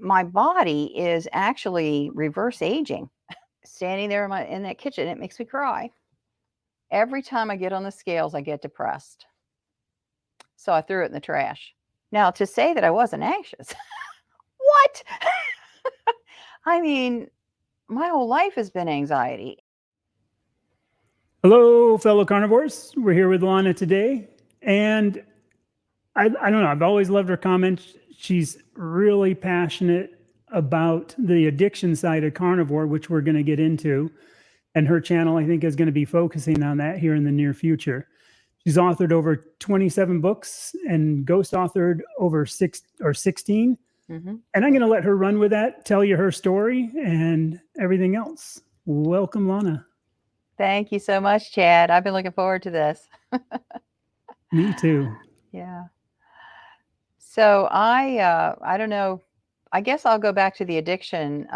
my body is actually reverse aging. Standing there in that kitchen, it makes me cry. Every time I get on the scales, I get depressed. So I threw it in the trash. Now, to say that I wasn't anxious, what? I mean, my whole life has been anxiety. Hello, fellow carnivores. We're here with Lana today. And I don't know, I've always loved her comments. She's really passionate about the addiction side of carnivore, which we're going to get into. And her channel, I think, is going to be focusing on that here in the near future. She's authored over 27 books and ghost authored over 16. Mm-hmm. And I'm going to let her run with that, tell you her story and everything else. Welcome, Lana. Thank you so much, Chad. I've been looking forward to this. Me too. Yeah. So I don't know. I guess I'll go back to the addiction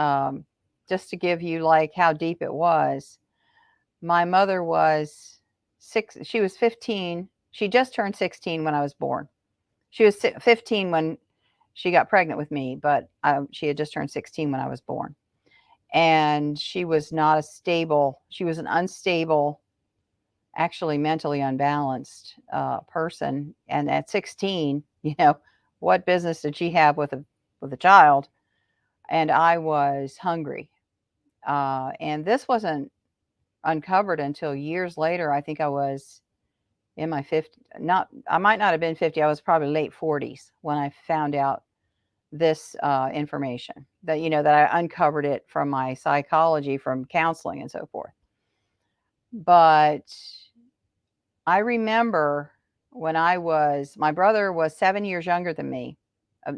just to give you like how deep it was. My mother was she was 15. She just turned 16 when I was born. She was 15 when she got pregnant with me, but she had just turned 16 when I was born. And she was not a stable, she was an unstable, actually mentally unbalanced person. And at 16, what business did she have with a child? And I was hungry. And this wasn't uncovered until years later. I think I was in my 50s. I might not have been 50. I was probably late 40s when I found out this information, that that I uncovered it from my psychology, from counseling and so forth. But I remember when my brother was 7 years younger than me,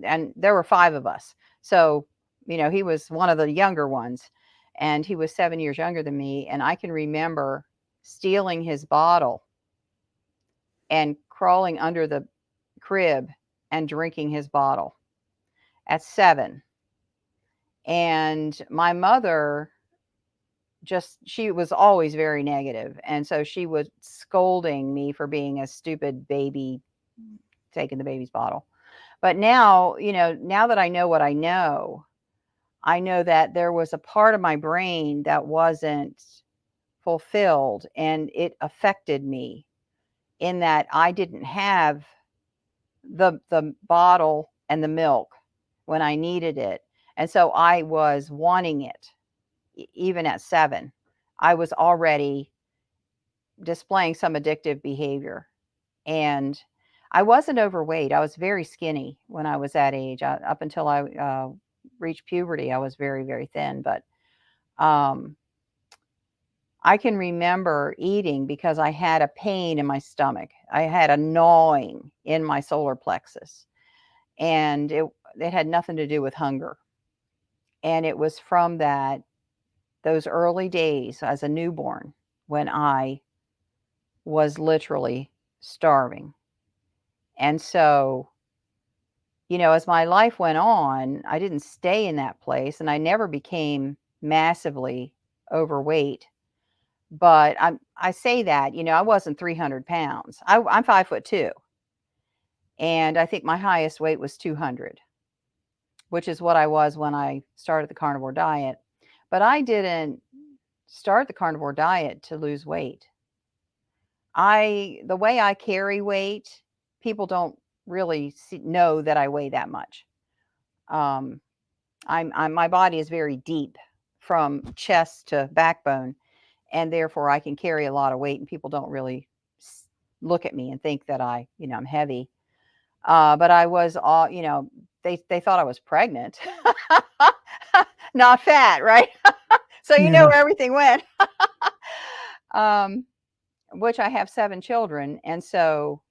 and there were 5 of us. So, he was one of the younger ones, and he was 7 years younger than me. And I can remember stealing his bottle and crawling under the crib and drinking his bottle at 7. And my mother she was always very negative. And so she was scolding me for being a stupid baby, taking the baby's bottle. But now, now that I know what I know that there was a part of my brain that wasn't fulfilled, and it affected me in that I didn't have the bottle and the milk when I needed it. And so I was wanting it. Even at 7, I was already displaying some addictive behavior. And I wasn't overweight. I was very skinny when I was that age. Up until I reached puberty, I was very, very thin. But I can remember eating because I had a pain in my stomach. I had a gnawing in my solar plexus. And it had nothing to do with hunger. And it was from those early days as a newborn when I was literally starving. And so, as my life went on, I didn't stay in that place, and I never became massively overweight. But I say that, I wasn't 300 pounds. I'm 5'2", and I think my highest weight was 200, which is what I was when I started the carnivore diet. But I didn't start the carnivore diet to lose weight. The way I carry weight, people don't really know that I weigh that much. My body is very deep from chest to backbone, and therefore I can carry a lot of weight, and people don't really look at me and think that I'm heavy. But I was all, they thought I was pregnant, not fat, right? So where everything went. Which I have 7 children. And so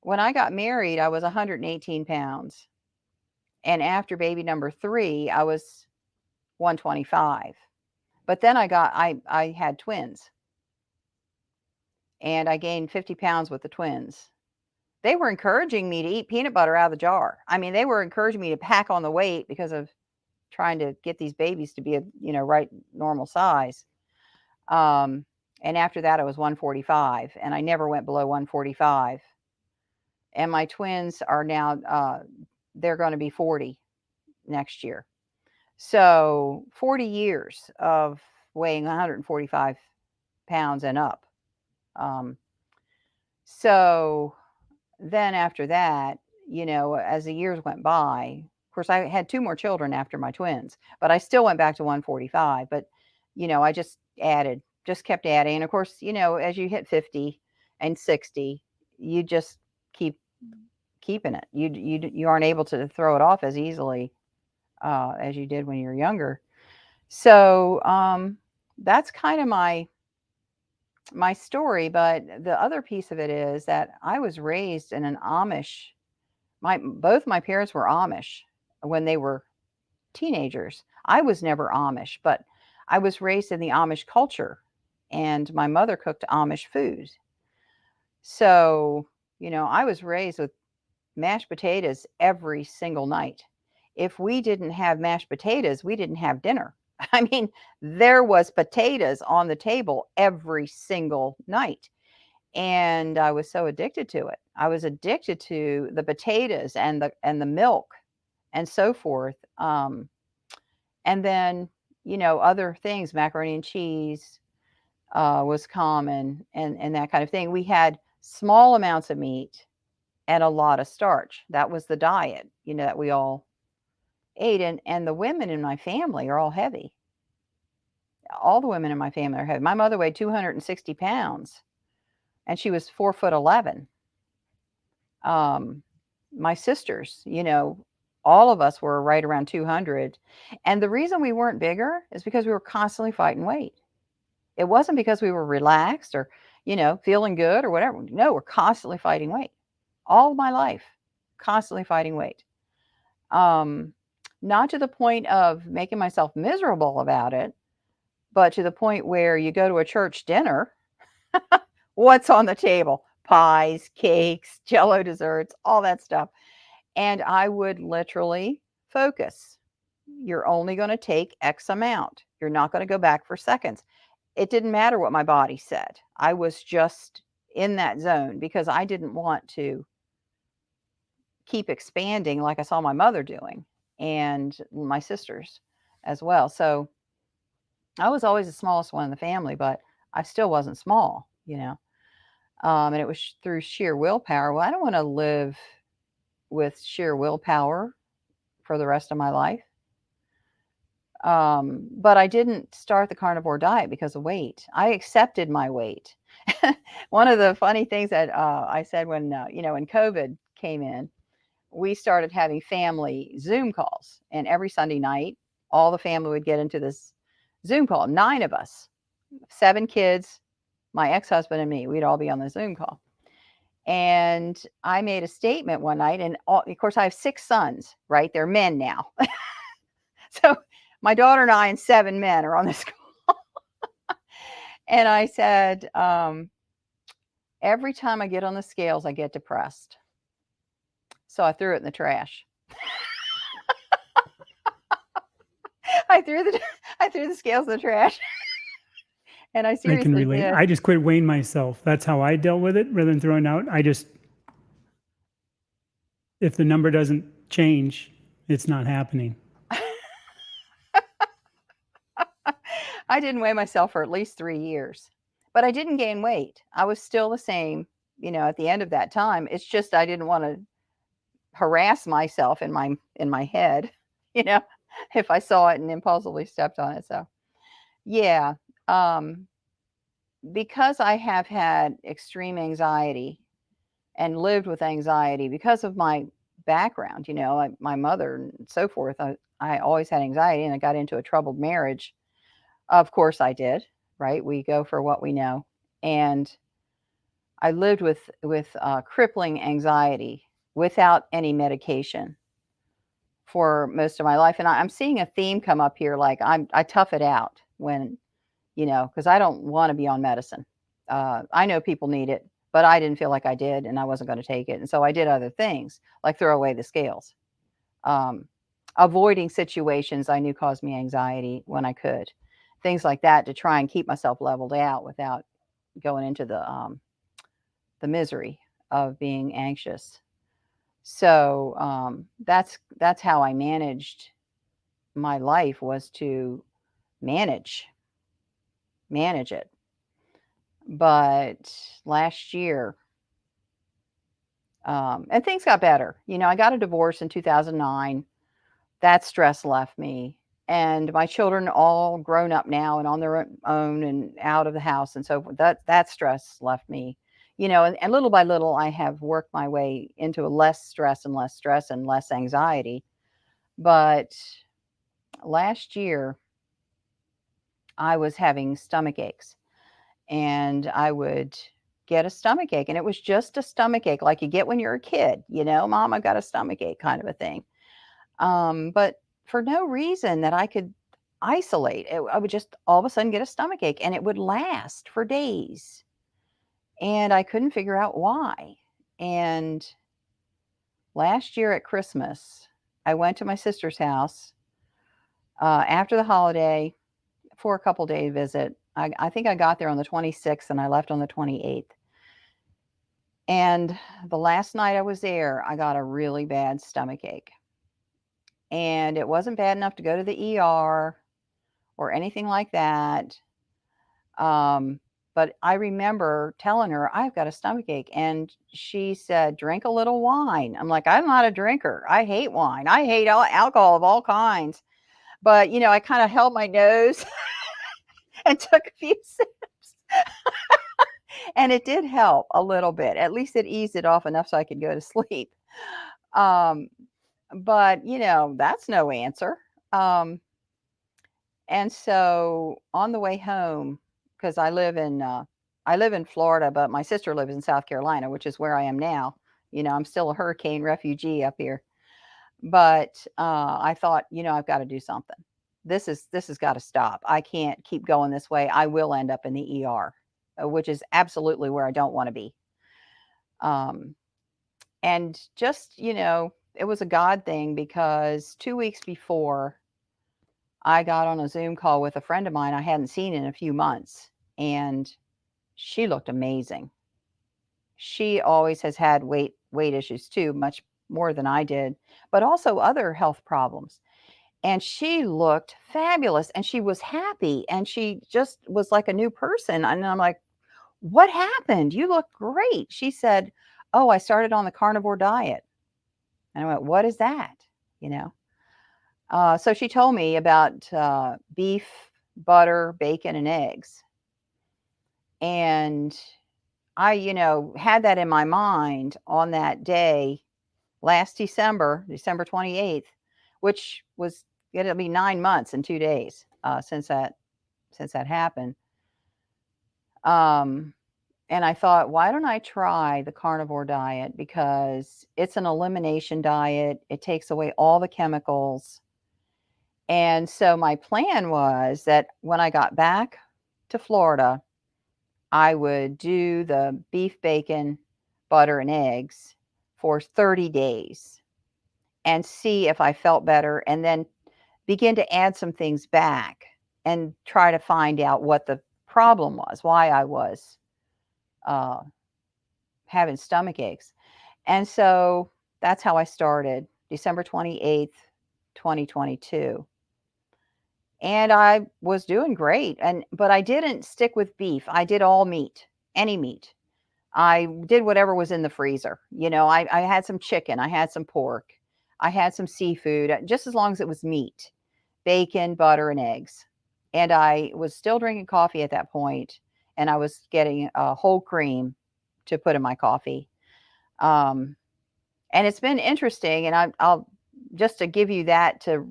when I got married, I was 118 pounds. And after baby number 3, I was 125. But then I had twins. And I gained 50 pounds with the twins. They were encouraging me to eat peanut butter out of the jar. I mean, they were encouraging me to pack on the weight because of trying to get these babies to be a, right normal size. And after that, I was 145, and I never went below 145. And my twins are now, they're going to be 40 next year. So 40 years of weighing 145 pounds and up. Um, so then after that, as the years went by, of course, I had two more children after my twins, but I still went back to 145. But, I just kept adding. And of course, as you hit 50 and 60, you just keep keeping it. You aren't able to throw it off as easily as you did when you were younger. So that's kind of my story. But the other piece of it is that I was raised in an Amish. Both my parents were Amish when they were teenagers. I was never Amish, but I was raised in the Amish culture, and my mother cooked Amish food. So, I was raised with mashed potatoes every single night. If we didn't have mashed potatoes, we didn't have dinner. I mean, there was potatoes on the table every single night. And I was so addicted to it. I was addicted to the potatoes and the milk and so forth. And then, other things, macaroni and cheese was common, and that kind of thing. We had small amounts of meat and a lot of starch. That was the diet, that we all ate. And the women in my family are all heavy. All the women in my family are heavy. My mother weighed 260 pounds, and she was 4'11". My sisters, all of us were right around 200. And the reason we weren't bigger is because we were constantly fighting weight. It wasn't because we were relaxed or, feeling good or whatever. No, we're constantly fighting weight. All my life, constantly fighting weight. Not to the point of making myself miserable about it, but to the point where you go to a church dinner, what's on the table? Pies, cakes, jello desserts, all that stuff. And I would literally focus. You're only going to take X amount. You're not going to go back for seconds. It didn't matter what my body said. I was just in that zone because I didn't want to keep expanding like I saw my mother doing and my sisters as well. So I was always the smallest one in the family, but I still wasn't small, and it was through sheer willpower. Well, I don't want to live with sheer willpower for the rest of my life. But I didn't start the carnivore diet because of weight. I accepted my weight. One of the funny things that I said when COVID came in, we started having family Zoom calls, and every Sunday night, all the family would get into this Zoom call. 9 of us, 7 kids, my ex-husband and me, we'd all be on the Zoom call. And I made a statement one night, and of course I have 6 sons, right? They're men now. So my daughter and I and 7 men are on this call. And I said, every time I get on the scales, I get depressed. So I threw it in the trash. I threw the scales in the trash. And I I seriously can relate. did. I just quit weighing myself. That's how I dealt with it rather than throwing out. If the number doesn't change, it's not happening. I didn't weigh myself for at least 3 years, but I didn't gain weight. I was still the same, at the end of that time. It's just I didn't want to harass myself in my head, if I saw it and impulsively stepped on it. So, yeah, because I have had extreme anxiety and lived with anxiety because of my background, my mother and so forth. I always had anxiety, and I got into a troubled marriage. Of course I did, right? We go for what we know. And I lived with crippling anxiety without any medication for most of my life. And I'm seeing a theme come up here, like I tough it out when, because I don't want to be on medicine. I know people need it, but I didn't feel like I did, and I wasn't going to take it. And so I did other things, like throw away the scales. Avoiding situations I knew caused me anxiety when I could. Things like that to try and keep myself leveled out without going into the misery of being anxious. So that's how I managed my life was to manage it. But last year, and things got better. I got a divorce in 2009. That stress left me. And my children all grown up now and on their own and out of the house and so forth. That stress left me. And little by little, I have worked my way into a less stress and less anxiety. But last year, I was having stomach aches, and I would get a stomach ache, and it was just a stomach ache like you get when you're a kid, mom, I got a stomach ache kind of a thing. But for no reason that I could isolate, I would just all of a sudden get a stomach ache, and it would last for days. And I couldn't figure out why. And last year at Christmas, I went to my sister's house after the holiday for a couple day visit. I think I got there on the 26th and I left on the 28th. And the last night I was there, I got a really bad stomach ache. And it wasn't bad enough to go to the ER or anything like that. But I remember telling her, I've got a stomach ache. And she said, drink a little wine. I'm like, I'm not a drinker. I hate wine. I hate alcohol of all kinds. But, I kind of held my nose and took a few sips. And it did help a little bit. At least it eased it off enough so I could go to sleep. But, that's no answer. And so on the way home, because I live in Florida, but my sister lives in South Carolina, which is where I am now. I'm still a hurricane refugee up here. But I thought, I've got to do something. This has got to stop. I can't keep going this way. I will end up in the ER, which is absolutely where I don't want to be. And just, it was a God thing, because 2 weeks before, I got on a Zoom call with a friend of mine I hadn't seen in a few months, and she looked amazing. She always has had weight issues too, much more than I did, but also other health problems. And she looked fabulous, and she was happy, and she just was like a new person. And I'm like, what happened? You look great. She said, oh, I started on the carnivore diet. And I went, what is that? So she told me about beef, butter, bacon, and eggs. And I, had that in my mind on that day last December 28th, which was, it'll be 9 months and 2 days since that happened. And I thought, why don't I try the carnivore diet? Because it's an elimination diet. It takes away all the chemicals. And so my plan was that when I got back to Florida, I would do the beef, bacon, butter, and eggs for 30 days and see if I felt better, and then begin to add some things back and try to find out what the problem was, why I was having stomach aches. And so that's how I started, December 28th, 2022. And I was doing great. But I didn't stick with beef. I did all meat, any meat. I did whatever was in the freezer. I had some chicken, I had some pork, I had some seafood, just as long as it was meat, bacon, butter, and eggs. And I was still drinking coffee at that point, and I was getting whole cream to put in my coffee. And it's been interesting, and I'll just to give you that to,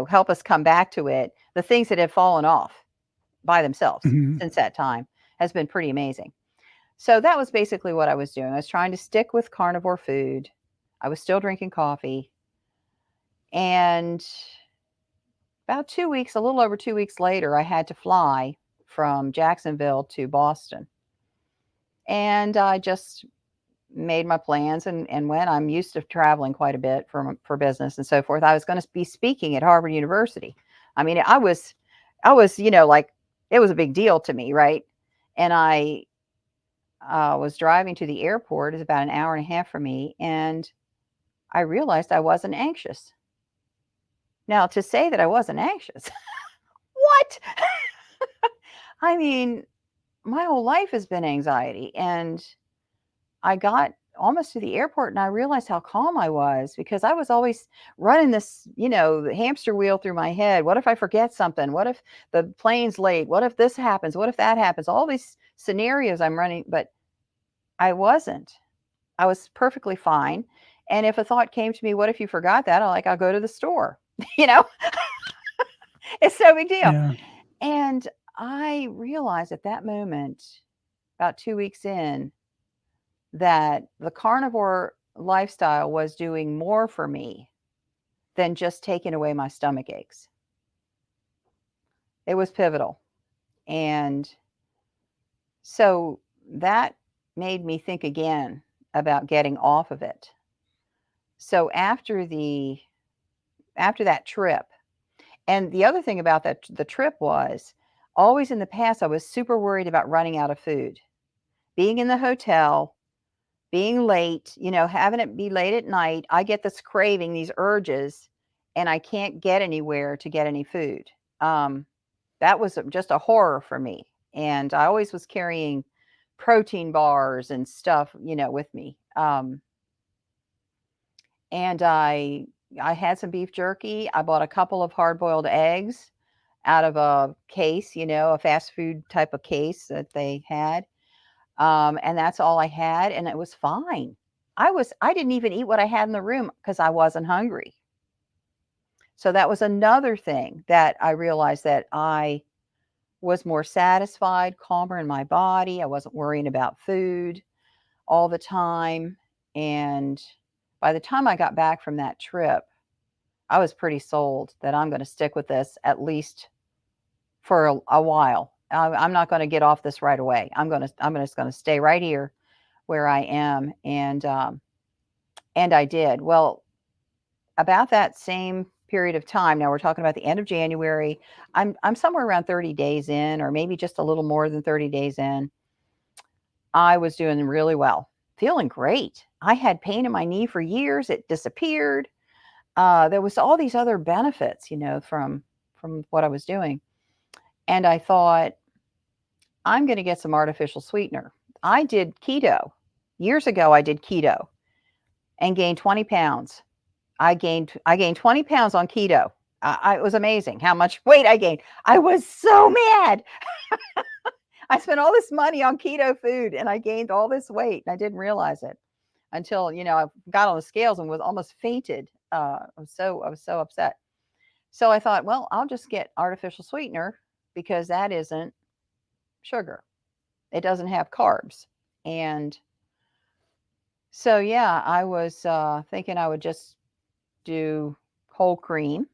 help us come back to it. The things that have fallen off by themselves since that time has been pretty amazing. So that was basically what I was doing. I was trying to stick with carnivore food. I was still drinking coffee. And about 2 weeks, a little over 2 weeks later, I had to fly from Jacksonville to Boston. And I just made my plans and went. I'm used to traveling quite a bit for business and so forth. I was going to be speaking at Harvard University. I mean, I was, like, it was a big deal to me, right? And I was driving to the airport. It's about an hour and a half from me, and I realized I wasn't anxious. Now, to say that I wasn't anxious, what? I mean, my whole life has been anxiety. And I got almost to the airport and I realized how calm I was because I was always running this, the hamster wheel through my head. What if I forget something? What if the plane's late? What if this happens? What if that happens? All these scenarios I'm running, but I wasn't. I was perfectly fine. And if a thought came to me, what if you forgot that? I'll go to the store. you know, it's no big deal. Yeah. And I realized at that moment, about 2 weeks in, that the carnivore lifestyle was doing more for me than just taking away my stomach aches. It was pivotal. And so that made me think again about getting off of it. So after that trip, and the other thing about the trip was always in the past I was super worried about running out of food. Being in the hotel, being late, having it be late at night, I get this craving, these urges, and I can't get anywhere to get any food. That was just a horror for me. And I always was carrying protein bars and stuff, with me. And I had some beef jerky. I bought a couple of hard-boiled eggs out of a case, a fast food type of case that they had. And that's all I had, and it was fine. I didn't even eat what I had in the room because I wasn't hungry. So that was another thing that I realized, that I was more satisfied, calmer in my body. I wasn't worrying about food all the time. And by the time I got back from that trip, I was pretty sold that I'm going to stick with this at least for a while. I'm not going to get off this right away. I'm just going to stay right here where I am. And I did. Well, about that same period of time, now we're talking about the end of January. I'm somewhere around 30 days in, or maybe just a little more than 30 days in. I was doing really well, feeling great. I had pain in my knee for years. It disappeared. There was all these other benefits, from what I was doing. And I thought, I'm going to get some artificial sweetener. I did keto. Years ago, I did keto and gained 20 pounds. I gained 20 pounds on keto. It was amazing how much weight I gained. I was so mad. I spent all this money on keto food and I gained all this weight, and I didn't realize it until, I got on the scales and was almost fainted. I was so upset. So I thought, well, I'll just get artificial sweetener because that isn't sugar. It doesn't have carbs. And so, yeah, I was thinking I would just do whole cream,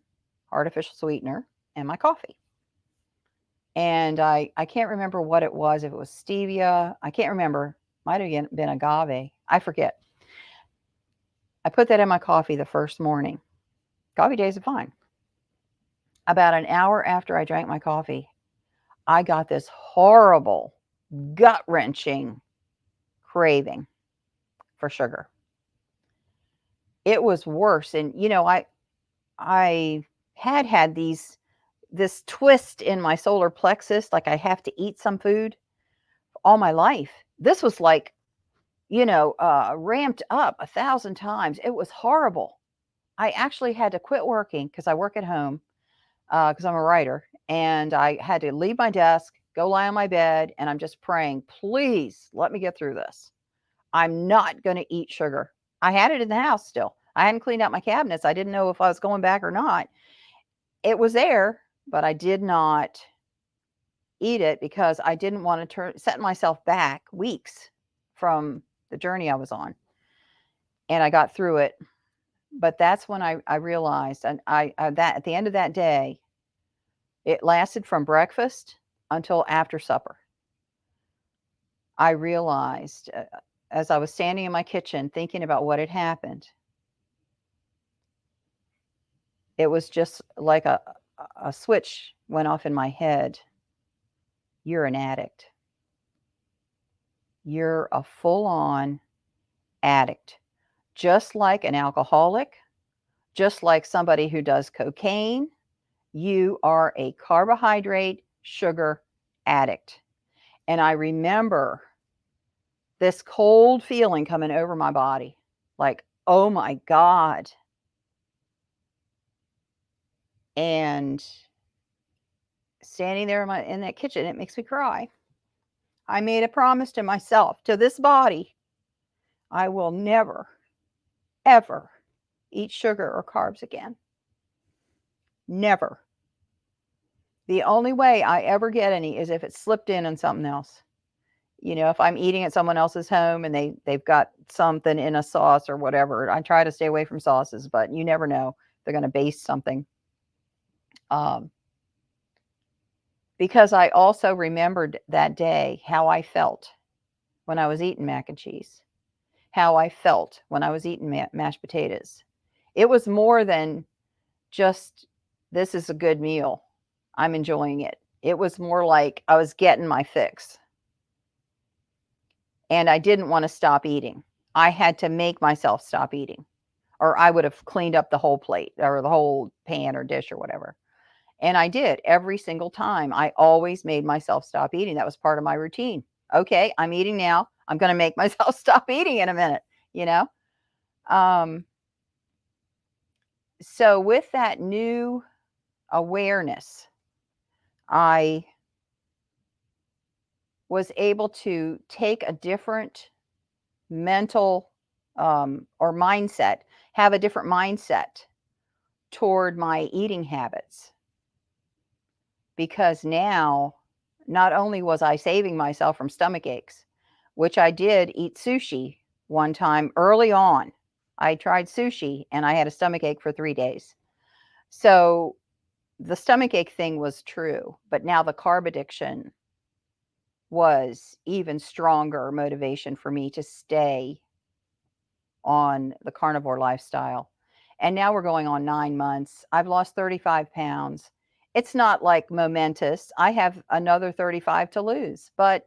artificial sweetener, and my coffee. And I can't remember what it was, if it was stevia. I can't remember. Might have been agave. I forget. I put that in my coffee the first morning. Coffee tasted fine. About an hour after I drank my coffee, I got this horrible, gut-wrenching craving for sugar. It was worse. And, I had this twist in my solar plexus, like I have to eat some food all my life. This was like, ramped up 1,000 times. It was horrible. I actually had to quit working because I work at home, because I'm a writer, and I had to leave my desk, go lie on my bed, and I'm just praying, please let me get through this. I'm not going to eat sugar. I had it in the house still. I hadn't cleaned out my cabinets. I didn't know if I was going back or not. It was there, but I did not eat it because I didn't want to set myself back weeks from the journey I was on. And I got through it. But that's when I realized, and that at the end of that day, it lasted from breakfast until after supper. I realized, as I was standing in my kitchen thinking about what had happened, it was just like a switch went off in my head. You're an addict. You're a full-on addict. Just like an alcoholic, just like somebody who does cocaine, you are a carbohydrate sugar addict. And I remember this cold feeling coming over my body, like, oh my God. And standing there in that kitchen, it makes me cry. I made a promise to myself, to this body, I will never, ever eat sugar or carbs again. Never. The only way I ever get any is if it's slipped in something else. If I'm eating at someone else's home and they've got something in a sauce or whatever, I try to stay away from sauces, but you never know. They're going to baste something. Because I also remembered that day how I felt when I was eating mac and cheese, how I felt when I was eating mashed potatoes. It was more than just, this is a good meal, I'm enjoying it. It was more like I was getting my fix. And I didn't want to stop eating. I had to make myself stop eating, or I would have cleaned up the whole plate or the whole pan or dish or whatever. And I did every single time. I always made myself stop eating. That was part of my routine. Okay, I'm eating now. I'm going to make myself stop eating in a minute, So with that new awareness, I was able to take a different mental or mindset, have a different mindset toward my eating habits. Because now, not only was I saving myself from stomach aches, which I did eat sushi one time early on. I tried sushi and I had a stomach ache for 3 days. So the stomach ache thing was true, but now the carb addiction was even stronger motivation for me to stay on the carnivore lifestyle. And now we're going on 9 months. I've lost 35 pounds. It's not like momentous. I have another 35 to lose, but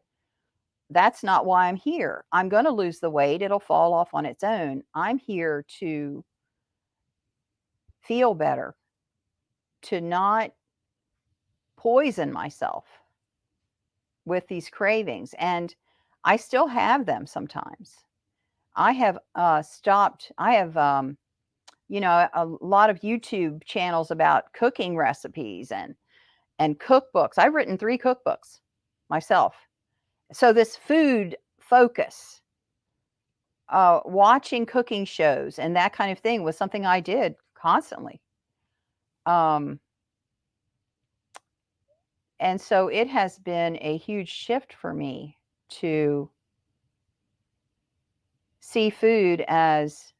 that's not why I'm here. I'm going to lose the weight. It'll fall off on its own. I'm here to feel better, to not poison myself with these cravings. And I still have them sometimes. I have stopped. I have, a lot of YouTube channels about cooking recipes and cookbooks. I've written 3 cookbooks myself. So this food focus, watching cooking shows and that kind of thing was something I did constantly. And so it has been a huge shift for me to see food as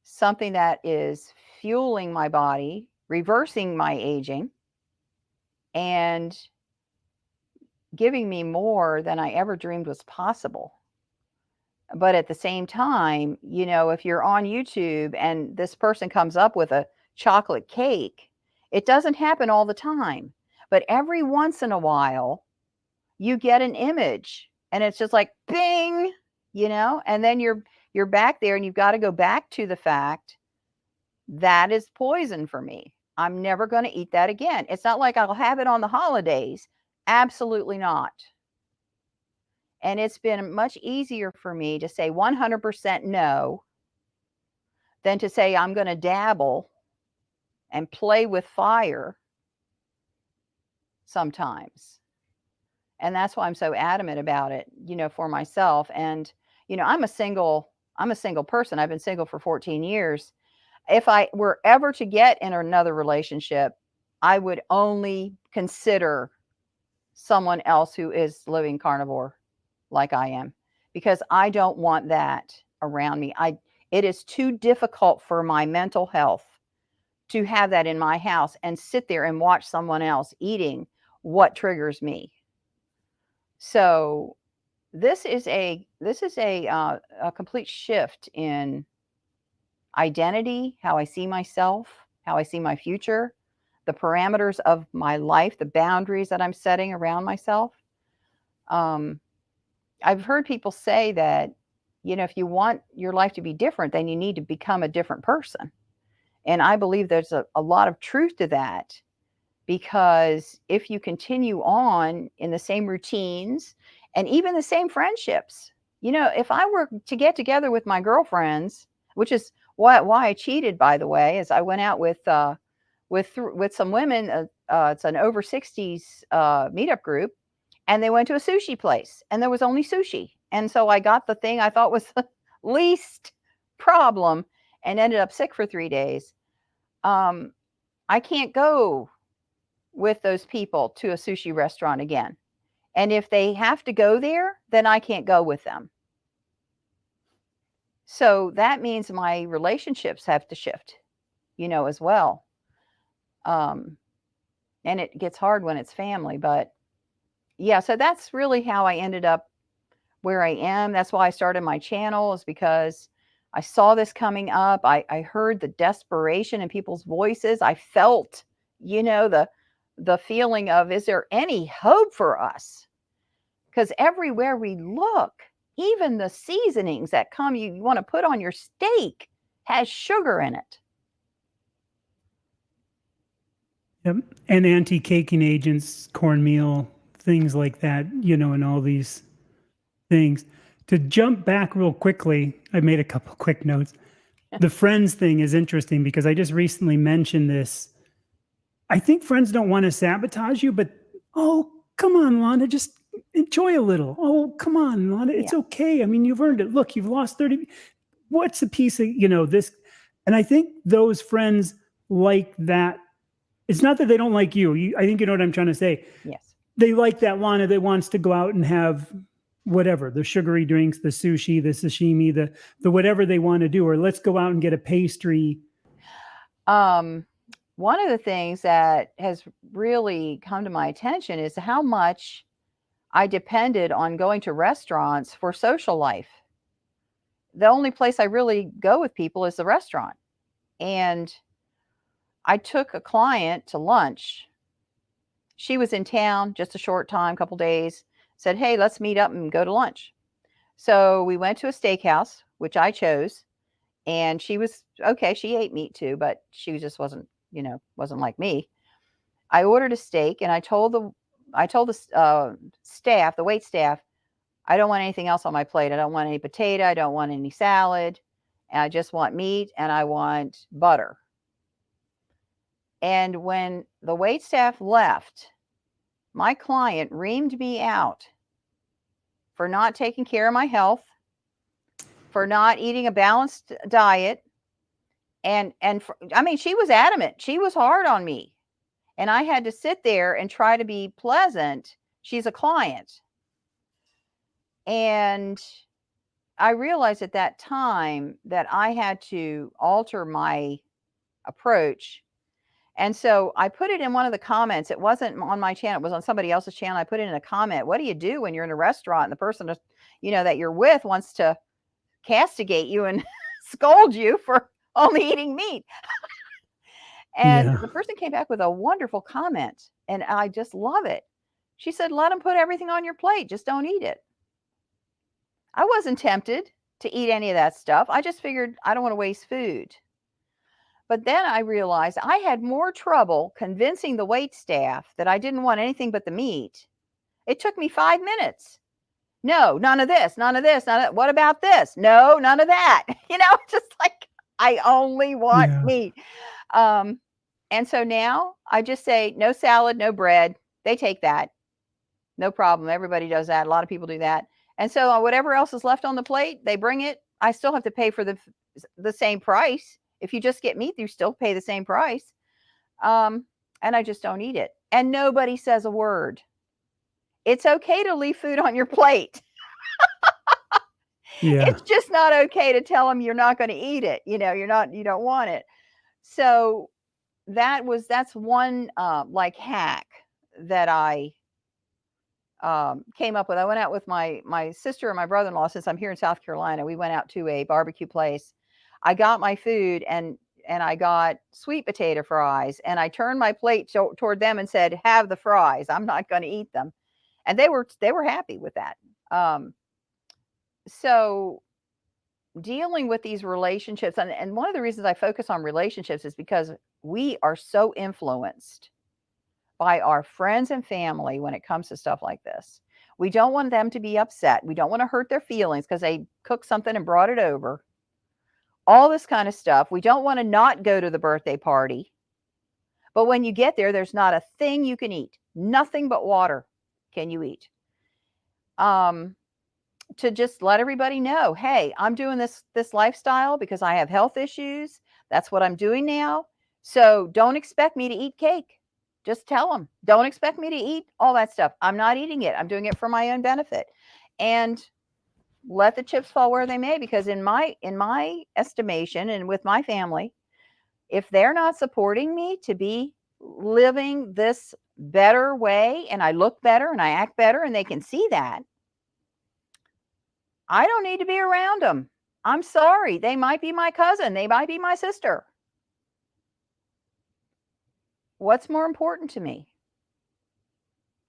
something that is fueling my body, reversing my aging, and giving me more than I ever dreamed was possible. But at the same time, if you're on YouTube and this person comes up with a chocolate cake, it doesn't happen all the time. But every once in a while, you get an image and it's just like bing, and then you're back there and you've got to go back to the fact that is poison for me. I'm never going to eat that again. It's not like I'll have it on the holidays. Absolutely not. And it's been much easier for me to say 100% no than to say I'm going to dabble and play with fire sometimes. And that's why I'm so adamant about it, for myself. And, I'm a single person. I've been single for 14 years. If I were ever to get in another relationship, I would only consider someone else who is living carnivore like I am, because I don't want that around me. It is too difficult for my mental health to have that in my house and sit there and watch someone else eating what triggers me. So this is a complete shift in identity, how I see myself, how I see my future, the parameters of my life, the boundaries that I'm setting around myself. I've heard people say that, if you want your life to be different, then you need to become a different person. And I believe there's a lot of truth to that, because if you continue on in the same routines and even the same friendships, if I were to get together with my girlfriends, which is why I cheated, by the way, is I went out with some women. It's an over 60s meetup group, and they went to a sushi place, and there was only sushi, and so I got the thing I thought was the least problem, and ended up sick for 3 days. I can't go with those people to a sushi restaurant again. And if they have to go there, then I can't go with them. So that means my relationships have to shift, as well. And it gets hard when it's family, but yeah, so that's really how I ended up where I am. That's why I started my channel, is because I saw this coming up. I heard the desperation in people's voices. I felt, the feeling of, is there any hope for us? Because everywhere we look, even the seasonings that you want to put on your steak has sugar in it. Yep. And anti-caking agents, cornmeal, things like that, and all these things. To jump back real quickly, I made a couple quick notes. The friends thing is interesting because I just recently mentioned this. I think friends don't want to sabotage you, but, oh, come on, Lana, just enjoy a little. Oh, come on, Lana, it's okay. I mean, you've earned it. Look, you've lost 30. What's a piece of, this? And I think those friends like that. It's not that they don't like you. I think you know what I'm trying to say. Yes. They like that Lana that wants to go out and have whatever, the sugary drinks, the sushi, the sashimi, the whatever they want to do, or let's go out and get a pastry. One of the things that has really come to my attention is how much I depended on going to restaurants for social life. The only place I really go with people is the restaurant. And I took a client to lunch. She was in town just a short time, couple days, said, hey, let's meet up and go to lunch. So we went to a steakhouse, which I chose. And she was okay. She ate meat too, but she just wasn't like me. I ordered a steak, and I told the staff, the wait staff, I don't want anything else on my plate. I don't want any potato. I don't want any salad. And I just want meat, and I want butter. And when the wait staff left, my client reamed me out for not taking care of my health, for not eating a balanced diet. And she was adamant. She was hard on me. And I had to sit there and try to be pleasant. She's a client. And I realized at that time that I had to alter my approach. And so I put it in one of the comments. It wasn't on my channel. It was on somebody else's channel. I put it in a comment. What do you do when you're in a restaurant and the person, that you're with wants to castigate you and scold you for only eating meat? And the person came back with a wonderful comment, and I just love it. She said, let them put everything on your plate. Just don't eat it. I wasn't tempted to eat any of that stuff. I just figured I don't want to waste food. But then I realized I had more trouble convincing the wait staff that I didn't want anything but the meat. It took me 5 minutes. No, none of this, none of this, none of that. What about this? No, none of that. Just like, I only want meat. And so now I just say, no salad, no bread. They take that. No problem. Everybody does that. A lot of people do that. And so whatever else is left on the plate, they bring it. I still have to pay for the same price. If you just get meat, you still pay the same price. And I just don't eat it. And nobody says a word. It's okay to leave food on your plate. It's just not okay to tell them you're not going to eat it. You don't want it. So that's one hack that I came up with. I went out with my sister and my brother-in-law. Since I'm here in South Carolina, we went out to a barbecue place. I got my food, and I got sweet potato fries, and I turned my plate toward them and said, have the fries. I'm not going to eat them. And they were happy with that. So dealing with these relationships, and one of the reasons I focus on relationships is because we are so influenced by our friends and family when it comes to stuff like this. We don't want them to be upset. We don't want to hurt their feelings because they cooked something and brought it over. All this kind of stuff. We don't want to not go to the birthday party. But when you get there, there's not a thing you can eat. Nothing but water can you eat. To just let everybody know, hey, I'm doing this lifestyle because I have health issues. That's what I'm doing now. So don't expect me to eat cake. Just tell them, don't expect me to eat all that stuff. I'm not eating it. I'm doing it for my own benefit. And let the chips fall where they may, because in my estimation and with my family, if they're not supporting me to be living this better way, and I look better and I act better and they can see that, I don't need to be around them. I'm sorry. They might be my cousin. They might be my sister. What's more important to me?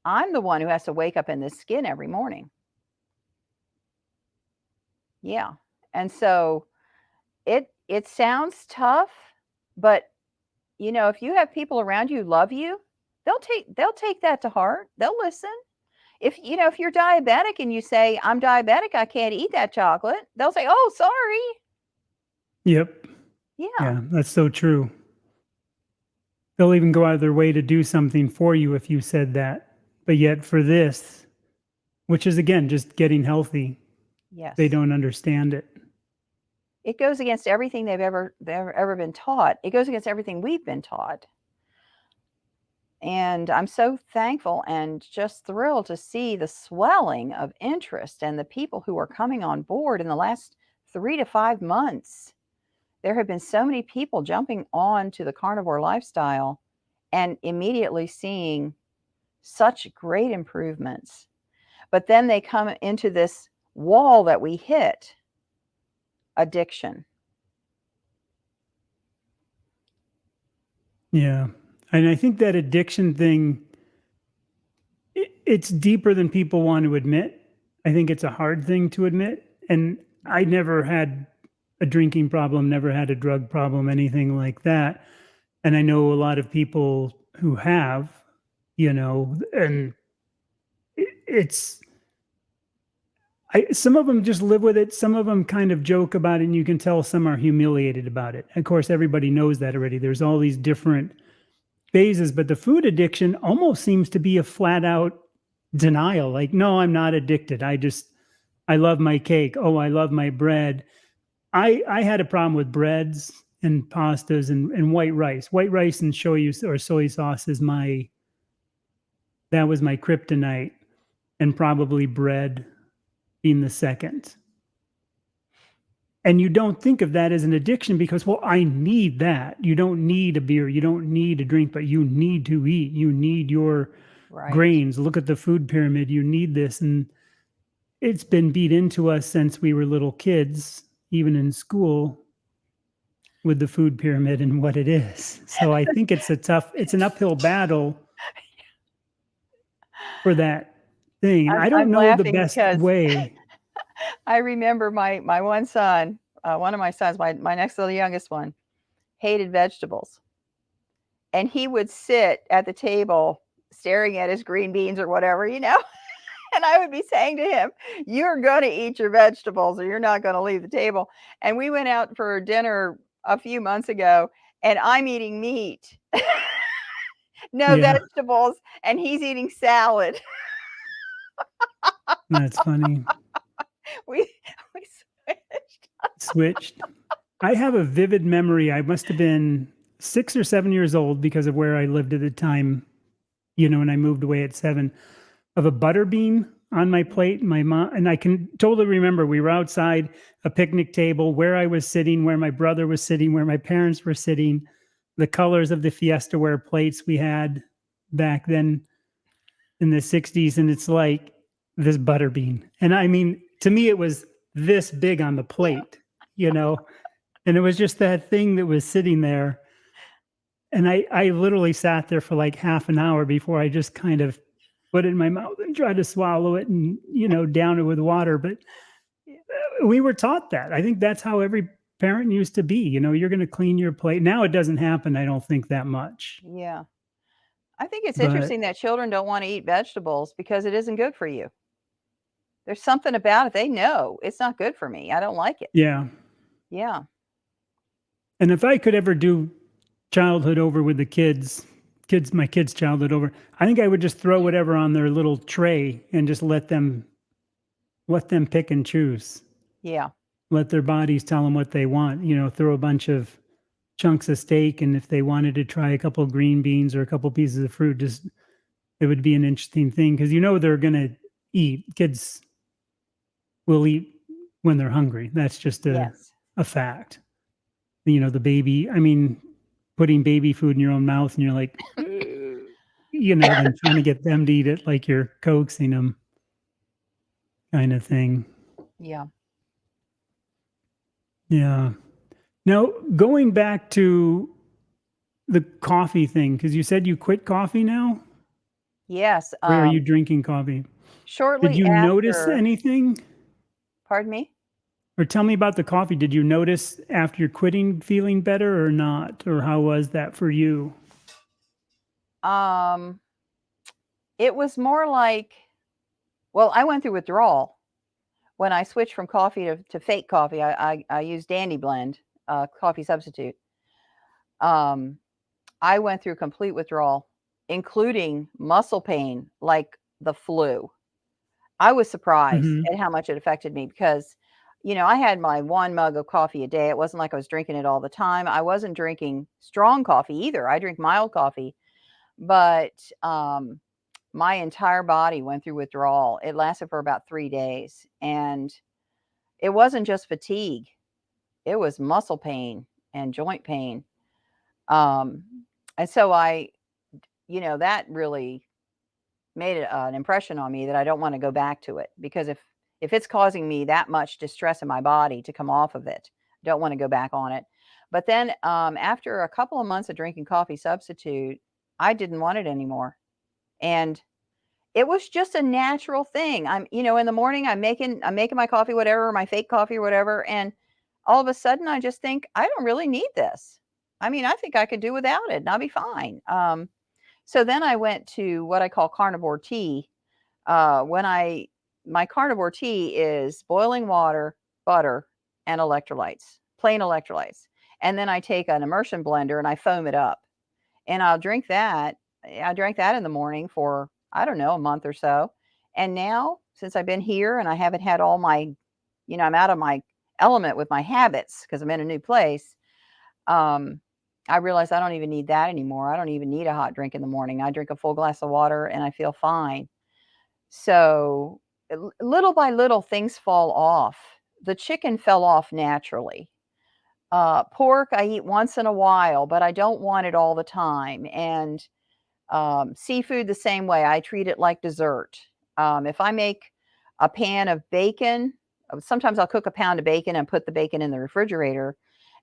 I'm the one who has to wake up in this skin every morning. Yeah. And so it sounds tough, but you know, if you have people around you who love you, they'll take that to heart. They'll listen. If you're diabetic and you say, I'm diabetic, I can't eat that chocolate, they'll say, oh, sorry. Yep. Yeah, that's so true. They'll even go out of their way to do something for you if you said that. But yet for this, which is again just getting healthy, yes, they don't understand it. It goes against everything they've ever been taught. It goes against everything we've been taught. And I'm so thankful and just thrilled to see the swelling of interest and the people who are coming on board in the last 3 to 5 months. There have been so many people jumping on to the carnivore lifestyle and immediately seeing such great improvements. But then they come into this wall that we hit, addiction. Yeah. And I think that addiction thing, it's deeper than people want to admit. I think it's a hard thing to admit. And I never had a drinking problem, never had a drug problem, anything like that. And I know a lot of people who have, and some of them just live with it. Some of them kind of joke about it, and you can tell some are humiliated about it. Of course, everybody knows that already. There's all these different phases, but the food addiction almost seems to be a flat out denial. Like, no, I'm not addicted. I love my cake. Oh, I love my bread. I had a problem with breads and pastas and white rice. White rice and shoyu or soy sauce that was my kryptonite, and probably bread being the second. And you don't think of that as an addiction because, well, I need that. You don't need a beer. You don't need a drink, but you need to eat. You need your grains. Look at the food pyramid. You need this. And it's been beat into us since we were little kids, even in school, with the food pyramid and what it is. So I think it's an uphill battle for that thing. And I don't know the best way. I remember my one son, one of my sons, my next little youngest one, hated vegetables. And he would sit at the table staring at his green beans or whatever, and I would be saying to him, you're going to eat your vegetables or you're not going to leave the table. And we went out for dinner a few months ago and I'm eating meat, no vegetables, and he's eating salad. That's funny. We switched. I have a vivid memory. I must have been 6 or 7 years old because of where I lived at the time, when I moved away at 7, of a butter bean on my plate. My mom, and I can totally remember we were outside a picnic table where I was sitting, where my brother was sitting, where my parents were sitting, the colors of the Fiesta ware plates we had back then in the 60s. And it's like this butter bean. And I mean, to me, it was this big on the plate, and it was just that thing that was sitting there. And I literally sat there for like half an hour before I just kind of put it in my mouth and tried to swallow it and, down it with water. But we were taught that. I think that's how every parent used to be. You're going to clean your plate. Now it doesn't happen, I don't think, that much. Yeah. I think it's But interesting that children don't want to eat vegetables because it isn't good for you. There's something about it. They know it's not good for me. I don't like it. yeah. Yeah. And if I could ever do childhood over with the my kids' childhood over, I think I would just throw whatever on their little tray and just let them pick and choose. Yeah. Let their bodies tell them what they want. Throw a bunch of chunks of steak, and if they wanted to try a couple of green beans or a couple pieces of fruit, just it would be an interesting thing because they're going to eat. Kids will eat when they're hungry. That's just Yes. a fact. The baby, I mean, putting baby food in your own mouth and you're like, then trying to get them to eat it like you're coaxing them, kind of thing. Yeah. Yeah. Now, going back to the coffee thing, because you said you quit coffee now? Yes. Or are you drinking coffee? Did Shortly you notice after, anything? pardon me? Or tell me about the coffee. Did you notice after you're quitting feeling better or not? Or how was that for you? It was more like, well, I went through withdrawal when I switched from coffee to fake coffee. I used Dandy Blend, coffee substitute. I went through complete withdrawal, including muscle pain, like the flu. I was surprised Mm-hmm. at how much it affected me because, I had my 1 mug of coffee a day. It wasn't like I was drinking it all the time. I wasn't drinking strong coffee either. I drink mild coffee, but my entire body went through withdrawal. It lasted for about 3 days, and it wasn't just fatigue. It was muscle pain and joint pain. Um, and so that really made an impression on me that I don't want to go back to it because if it's causing me that much distress in my body to come off of it, I don't want to go back on it. But then after a couple of months of drinking coffee substitute, I didn't want it anymore. And it was just a natural thing. In the morning I'm making my coffee, whatever, my fake coffee or whatever, and all of a sudden I just think I don't really need this. I mean, I think I could do without it and I'll be fine. So then I went to what I call carnivore tea. My carnivore tea is boiling water, butter, and electrolytes, plain electrolytes. And then I take an immersion blender and I foam it up. And I'll drink that. I drank that in the morning for, I don't know, a month or so. And now, since I've been here and I haven't had all my, I'm out of my element with my habits because I'm in a new place. I realize I don't even need that anymore. I don't even need a hot drink in the morning. I drink a full glass of water and I feel fine. So little by little, things fall off. The chicken fell off naturally. Pork, I eat once in a while, but I don't want it all the time. And seafood, the same way. I treat it like dessert. If I make a pan of bacon, sometimes I'll cook a pound of bacon and put the bacon in the refrigerator.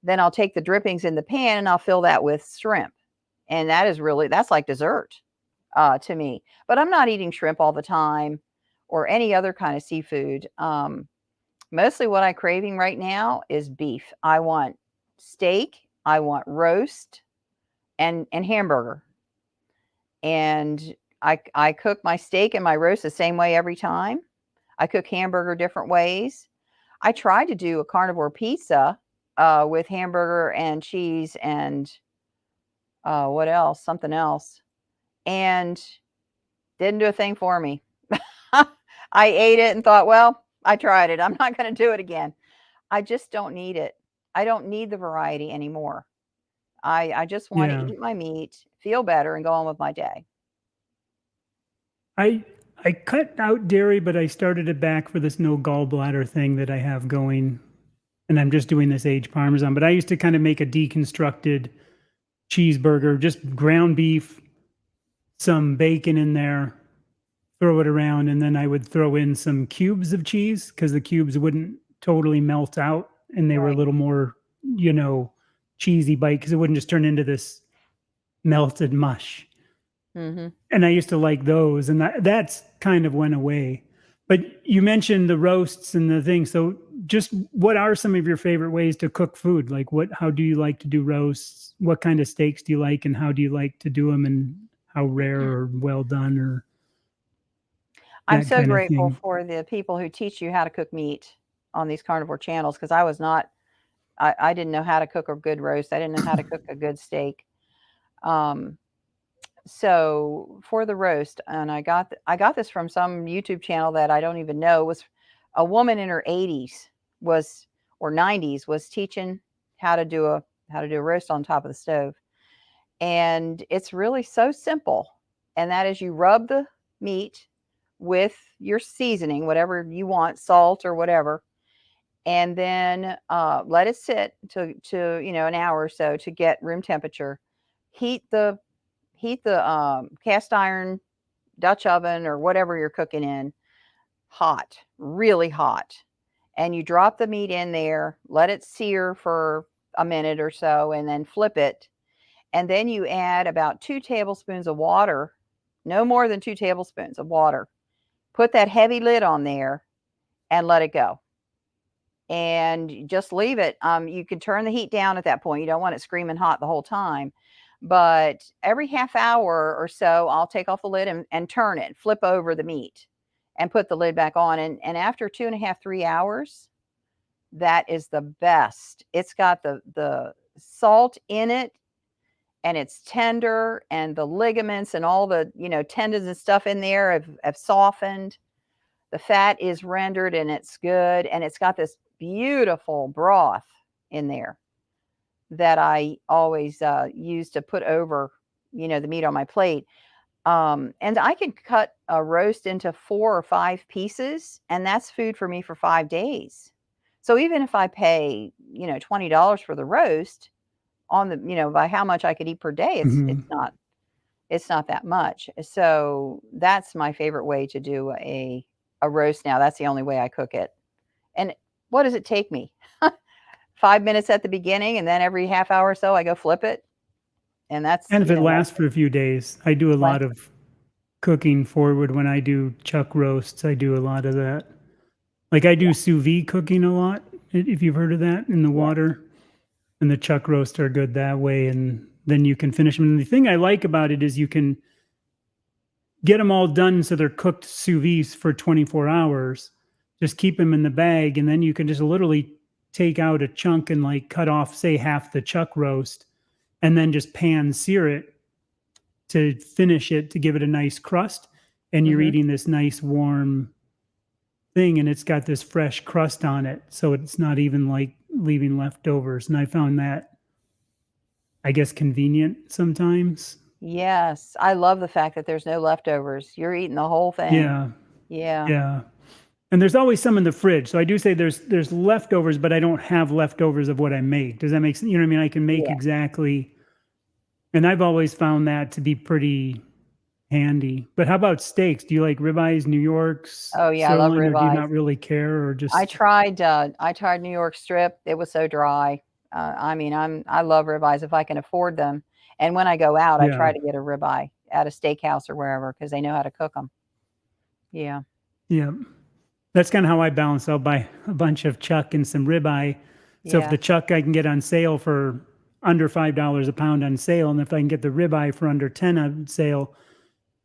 Then I'll take the drippings in the pan and I'll fill that with shrimp. And that's like dessert to me. But I'm not eating shrimp all the time or any other kind of seafood. Mostly what I'm craving right now is beef. I want steak, I want roast, and hamburger. And I cook my steak and my roast the same way every time. I cook hamburger different ways. I tried to do a carnivore pizza with hamburger and cheese and what else? Something else. And didn't do a thing for me. I ate it and thought, well, I tried it. I'm not going to do it again. I just don't need it. I don't need the variety anymore. I just want to Yeah. eat my meat, feel better, and go on with my day. I cut out dairy, but I started it back for this no gallbladder thing that I have going. And I'm just doing this aged Parmesan. But I used to kind of make a deconstructed cheeseburger, just ground beef, some bacon in there, throw it around, and then I would throw in some cubes of cheese because the cubes wouldn't totally melt out and they were a Right. little more, cheesy bite because it wouldn't just turn into this melted mush. Mm-hmm. And I used to like those, and that's kind of went away. But you mentioned the roasts and the thing. So just what are some of your favorite ways to cook food? Like how do you like to do roasts? What kind of steaks do you like and how do you like to do them and how rare or well done or I'm that so kind of grateful thing? for the people who teach you how to cook meat on these carnivore channels because I was not, I didn't know how to cook a good roast. I didn't know how to cook a good steak. Um, so for the roast, and I got this from some YouTube channel that I don't even know, was a woman in her 80s was or 90s was teaching how to do a roast on top of the stove. And it's really so simple. And that is you rub the meat with your seasoning, whatever you want, salt or whatever, and then let it sit to an hour or so to get room temperature. Heat the cast iron Dutch oven or whatever you're cooking in hot, really hot, and you drop the meat in there, let it sear for a minute or so, and then flip it. And then you add about 2 tablespoons of water, no more than 2 tablespoons of water. Put that heavy lid on there and let it go. And just leave it. You can turn the heat down at that point. You don't want it screaming hot the whole time. But every half hour or so, I'll take off the lid and turn it, flip over the meat and put the lid back on. And after 2.5, 3 hours, that is the best. It's got the salt in it and it's tender and the ligaments and all the, tendons and stuff in there have softened. The fat is rendered and it's good. And it's got this beautiful broth in there that I always use to put over, the meat on my plate. And I can cut a roast into 4 or 5 pieces, and that's food for me for 5 days. So even if I pay, $20 for the roast on the, by how much I could eat per day, Mm-hmm. it's not that much. So that's my favorite way to do a roast now. That's the only way I cook it. And what does it take me? 5 minutes at the beginning, and then every half hour or so I go flip it. And that's, And if it that's lasts for a few days, I do a less. lot of cooking forward when I do chuck roasts. I do a lot of that. Like I Yeah, do sous vide cooking a lot, if you've heard of that, in the yeah. water. And the chuck roasts are good that way. And then you can finish them. And the thing I like about it is you can get them all done so they're cooked sous vide for 24 hours. Just keep them in the bag. And then you can just literally take out a chunk and like cut off, say, half the chuck roast and then just pan sear it to finish it to give it a nice crust. And you're Hmm. eating this nice warm thing and it's got this fresh crust on it. So it's not even like leaving leftovers. And I found that, I guess, convenient sometimes. Yes, I love the fact that there's no leftovers. You're eating the whole thing. Yeah. Yeah, Yeah. And there's always some in the fridge. So I do say there's leftovers, but I don't have leftovers of what I make. Does that make sense? You know what I mean? I can make yeah. exactly. And I've always found that to be pretty handy. But how about steaks? Do you like ribeyes, New Yorks, Oh, yeah, I love sirloin, or do you ribeyes. not really care or I just tried, I tried New York strip. It was so dry. I mean, I love ribeyes if I can afford them. And when I go out, I yeah. try to get a ribeye at a steakhouse or wherever because they know how to cook them. Yeah, Yeah. That's kind of how I balance. I'll buy a bunch of chuck and some ribeye. So if yeah. the chuck I can get on sale for under $5 a pound on sale, and if I can get the ribeye for under 10 on sale,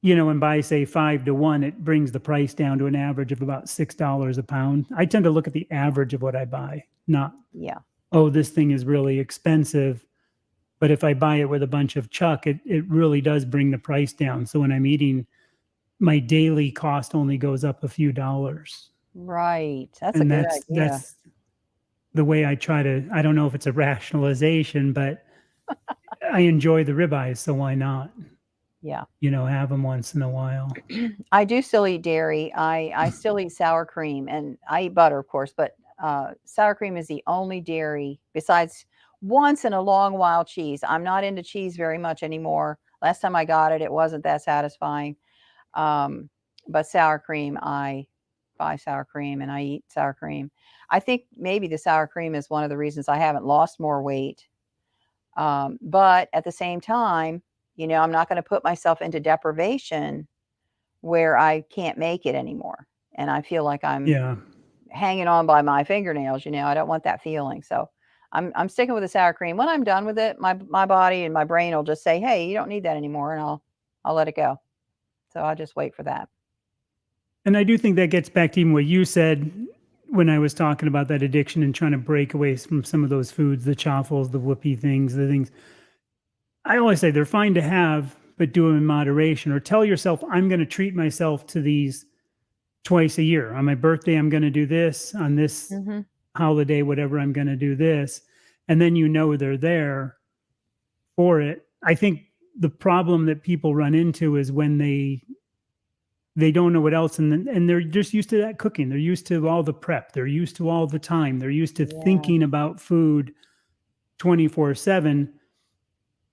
and buy say 5 to 1, it brings the price down to an average of about $6 a pound. I tend to look at the average of what I buy, not, Yeah. oh, this thing is really expensive. But if I buy it with a bunch of chuck, it really does bring the price down. So when I'm eating, my daily cost only goes up a few dollars. Right. That's a And good that's idea. that's the way I try to. I don't know if it's a rationalization, but I enjoy the ribeyes, so why not? Yeah. Have them once in a while. I do still eat dairy. I still eat sour cream and I eat butter, of course, but sour cream is the only dairy besides once in a long while cheese. I'm not into cheese very much anymore. Last time I got it, it wasn't that satisfying. Um, but sour cream, I buy sour cream and I eat sour cream. I think maybe the sour cream is one of the reasons I haven't lost more weight. But at the same time, I'm not going to put myself into deprivation where I can't make it anymore. and I feel like I'm Yeah. hanging on by my fingernails. I don't want that feeling. So I'm sticking with the sour cream. When I'm done with it, my body and my brain will just say, "Hey, you don't need that anymore," and I'll let it go. So I'll just wait for that. And I do think that gets back to even what you said when I was talking about that addiction and trying to break away from some of those foods, the chaffles, the whoopie things, the things. I always say they're fine to have, but do them in moderation, or tell yourself, I'm going to treat myself to these twice a year. On my birthday, I'm going to do this. On this Mhm. holiday, whatever, I'm going to do this. And then they're there for it. I think the problem that people run into is when they don't know what else, and they're just used to that cooking. They're used to all the prep. They're used to all the time. They're used to Yeah. thinking about food 24/7.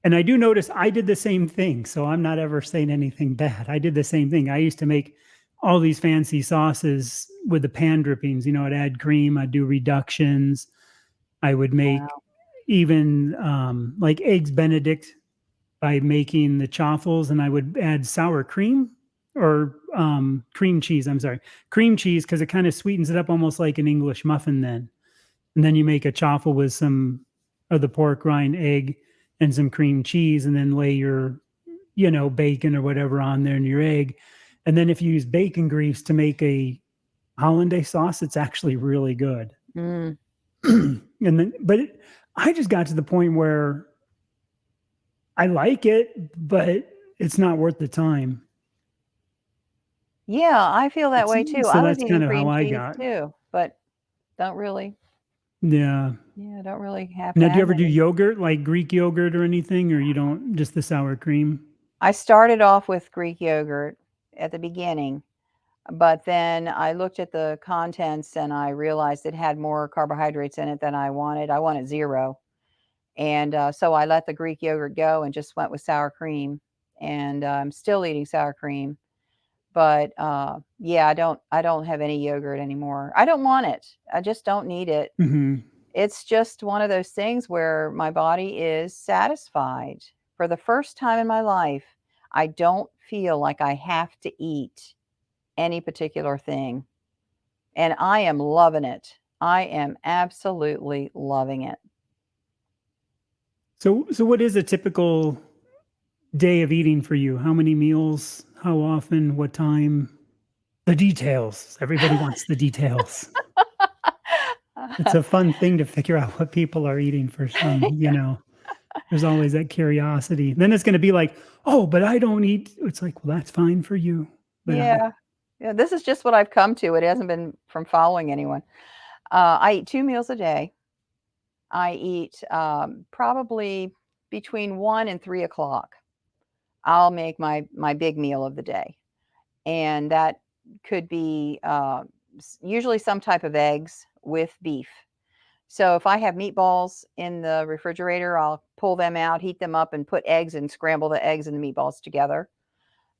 And I do notice I did the same thing. So I'm not ever saying anything bad. I did the same thing. I used to make all these fancy sauces with the pan drippings. I'd add cream, I'd do reductions. I would make Wow. even like eggs Benedict by making the chaffles, and I would add sour cream or cream cheese. I'm sorry, cream cheese, because it kind of sweetens it up almost like an English muffin then. And then you make a chaffle with some of the pork rind, egg, and some cream cheese, and then lay your, bacon or whatever on there and your egg. And then if you use bacon grease to make a hollandaise sauce, it's actually really good. Mm. And then, I just got to the point where I like it, but it's not worth the time. Yeah, I feel that It's, way too. so I was that's eating kind of how cream I cheese got. too, but don't really Yeah. yeah, don't really have to Now, do you add ever do any. yogurt, like Greek yogurt or anything, or you don't, just the sour cream? I started off with Greek yogurt at the beginning, but then I looked at the contents and I realized it had more carbohydrates in it than I wanted. I wanted 0. And, so I let the Greek yogurt go and just went with sour cream, and, I'm still eating sour cream, but, yeah, I don't have any yogurt anymore. I don't want it. I just don't need it. Hmm. It's just one of those things where my body is satisfied. For the first time in my life, I don't feel like I have to eat any particular thing, and I am loving it. I am absolutely loving it. So what is a typical day of eating for you? How many meals? How often? What time? The details. Everybody wants the details. It's a fun thing to figure out what people are eating for some. There's always that curiosity. Then it's going to be like, oh, but I don't eat. It's like, well, that's fine for you. But Yeah. Yeah, this is just what I've come to. It hasn't been from following anyone. I eat 2 meals a day. I eat, probably between 1 and 3 o'clock. I'll make my big meal of the day, and that could be, usually some type of eggs with beef. So if I have meatballs in the refrigerator, I'll pull them out, heat them up, and put eggs and scramble the eggs and the meatballs together,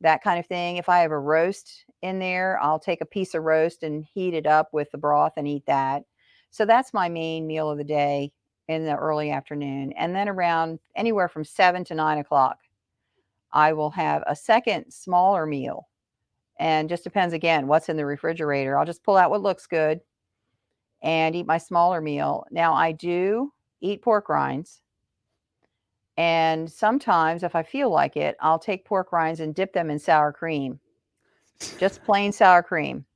that kind of thing. If I have a roast in there, I'll take a piece of roast and heat it up with the broth and eat that. So that's my main meal of the day in the early afternoon. And then around anywhere from 7 to 9 o'clock, I will have a second smaller meal. And just depends again what's in the refrigerator. I'll just pull out what looks good and eat my smaller meal. Now, I do eat pork rinds. And sometimes, if I feel like it, I'll take pork rinds and dip them in sour cream, just plain sour cream.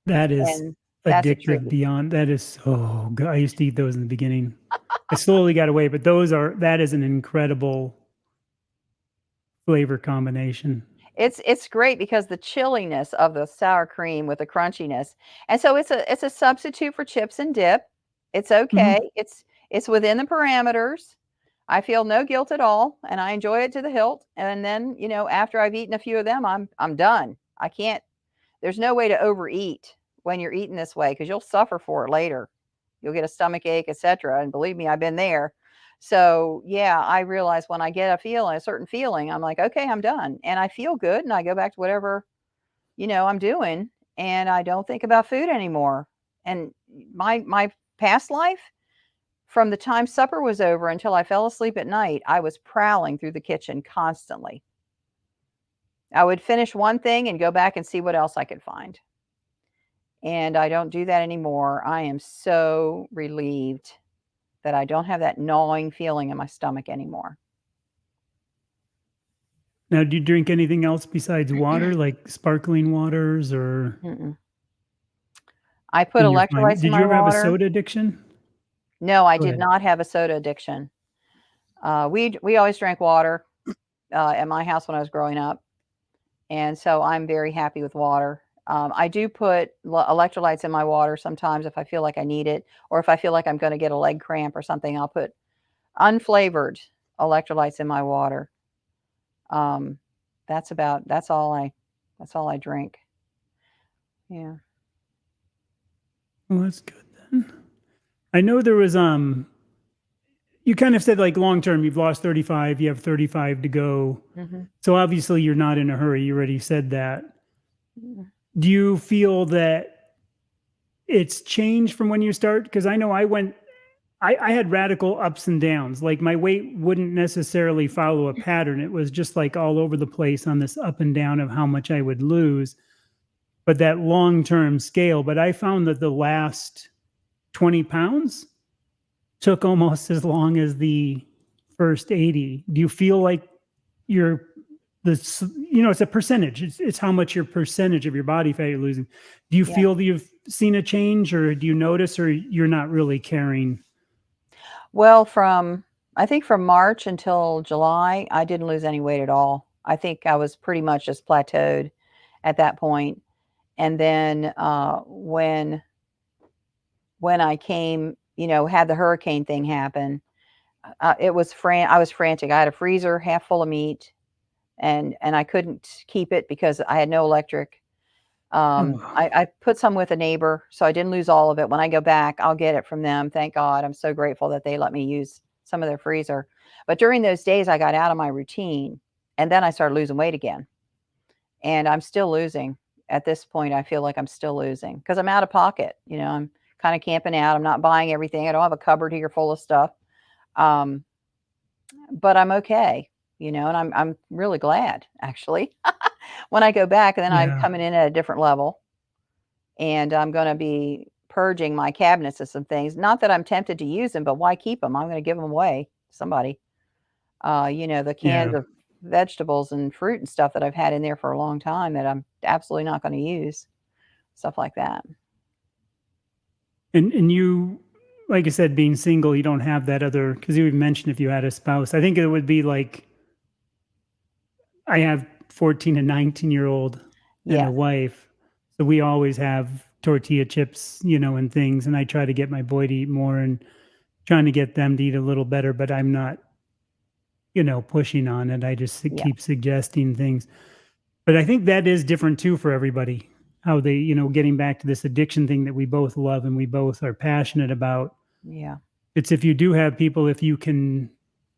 that is And that's a addictive treat. beyond. That is so good. I used to eat those in the beginning. I slowly got away, but that is an incredible flavor combination. It's great because the chilliness of the sour cream with the crunchiness. And so it's a substitute for chips and dip. It's okay. Hmm. It's within the parameters. I feel no guilt at all, and I enjoy it to the hilt. And then, after I've eaten a few of them, I'm done. I can't There's no way to overeat when you're eating this way because you'll suffer for it later. You'll get a stomach ache, etc. And believe me, I've been there. So yeah, I realize when I get a certain feeling, I'm like, okay, I'm done. And I feel good and I go back to whatever, I'm doing, and I don't think about food anymore. And my past life, from the time supper was over until I fell asleep at night, I was prowling through the kitchen constantly. I would finish one thing and go back and see what else I could find. and I don't do that anymore. I am so relieved that I don't have that gnawing feeling in my stomach anymore. Now, do you drink anything else besides water, like sparkling waters, or Mm-mm. I put and you're fine? electrolytes in Did my you ever have a water. soda addiction? No, I Go did ahead. not have a soda addiction. We always drank water at my house when I was growing up, and so I'm very happy with water. I do put electrolytes in my water sometimes if I feel like I need it, or if I feel like I'm going to get a leg cramp or something. I'll put unflavored electrolytes in my water. Um, that's all I drink. Yeah. Well, that's good then. I know there was you kind of said like long term, you've lost 35, you have 35 to go. Hmm. So obviously you're not in a hurry. You already said that. Mm-hmm. Do you feel that it's changed from when you start? Because I know I had radical ups and downs. Like my weight wouldn't necessarily follow a pattern. It was just like all over the place on this up and down of how much I would lose, but that long term scale. But I found that the last 20 pounds took almost as long as the first 80. Do you feel like you're this, it's a percentage. It's how much your percentage of your body fat you're losing. Do you Yeah. feel that you've seen a change, or do you notice, or you're not really caring? Well, I think from March until July, I didn't lose any weight at all. I think I was pretty much just plateaued at that point. And then when I came, had the hurricane thing happen, I was frantic. I had a freezer half full of meat, and I couldn't keep it because I had no electric. Oh, I put some with a neighbor, so I didn't lose all of it. When I go back, I'll get it from them. Thank God. I'm so grateful that they let me use some of their freezer. But during those days, I got out of my routine, and then I started losing weight again. And I'm still losing. At this point, I feel like I'm still losing because I'm out of pocket. I'm kind of camping out. I'm not buying everything. I don't have a cupboard here full of stuff. Um, but I'm okay, and I'm really glad actually when I go back, and then I'm yeah. coming in at a different level, and I'm going to be purging my cabinets of some things. Not that I'm tempted to use them, but why keep them? I'm going to give them away to somebody. The cans Yeah. of vegetables and fruit and stuff that I've had in there for a long time that I'm absolutely not going to use, stuff like that. And you, like I said, being single, you don't have that other, because you even mentioned if you had a spouse. I think it would be like I have 14 and 19-year-old and a Yes. wife. So we always have tortilla chips, and things. And I try to get my boy to eat more and trying to get them to eat a little better, but I'm not, pushing on it. I just Yeah. keep suggesting things. But I think that is different too for everybody. How they, getting back to this addiction thing that we both love and we both are passionate about. Yeah. It's if you do have people, if you can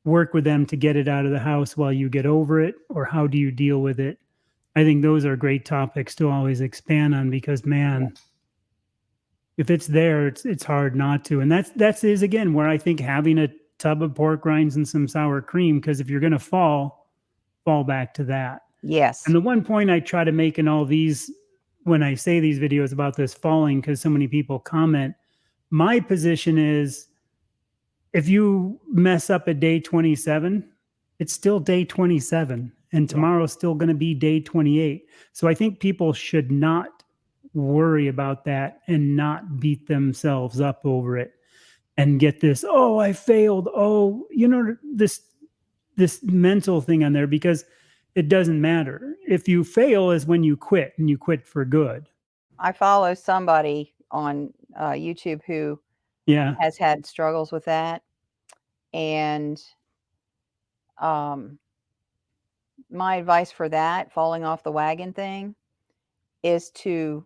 work with them to get it out of the house while you get over it, or how do you deal with it? I think those are great topics to always expand on because Yeah. man, if it's there, it's hard not to. And that's is again where I think having a tub of pork rinds and some sour cream, because if you're gonna fall back to that. And Yes. the one point I try to make in all these when I say these videos about this falling, because so many people comment, my position is if you mess up at day 27, it's still day 27 and Yeah. tomorrow's still going to be day 28. So I think people should not worry about that and not beat themselves up over it and get this, oh, I failed. Oh, this mental thing on there, because it doesn't matter. If you fail is when you quit, and you quit for good. I follow somebody on YouTube who Yeah. has had struggles with that. And um, my advice for that, falling off the wagon thing, is to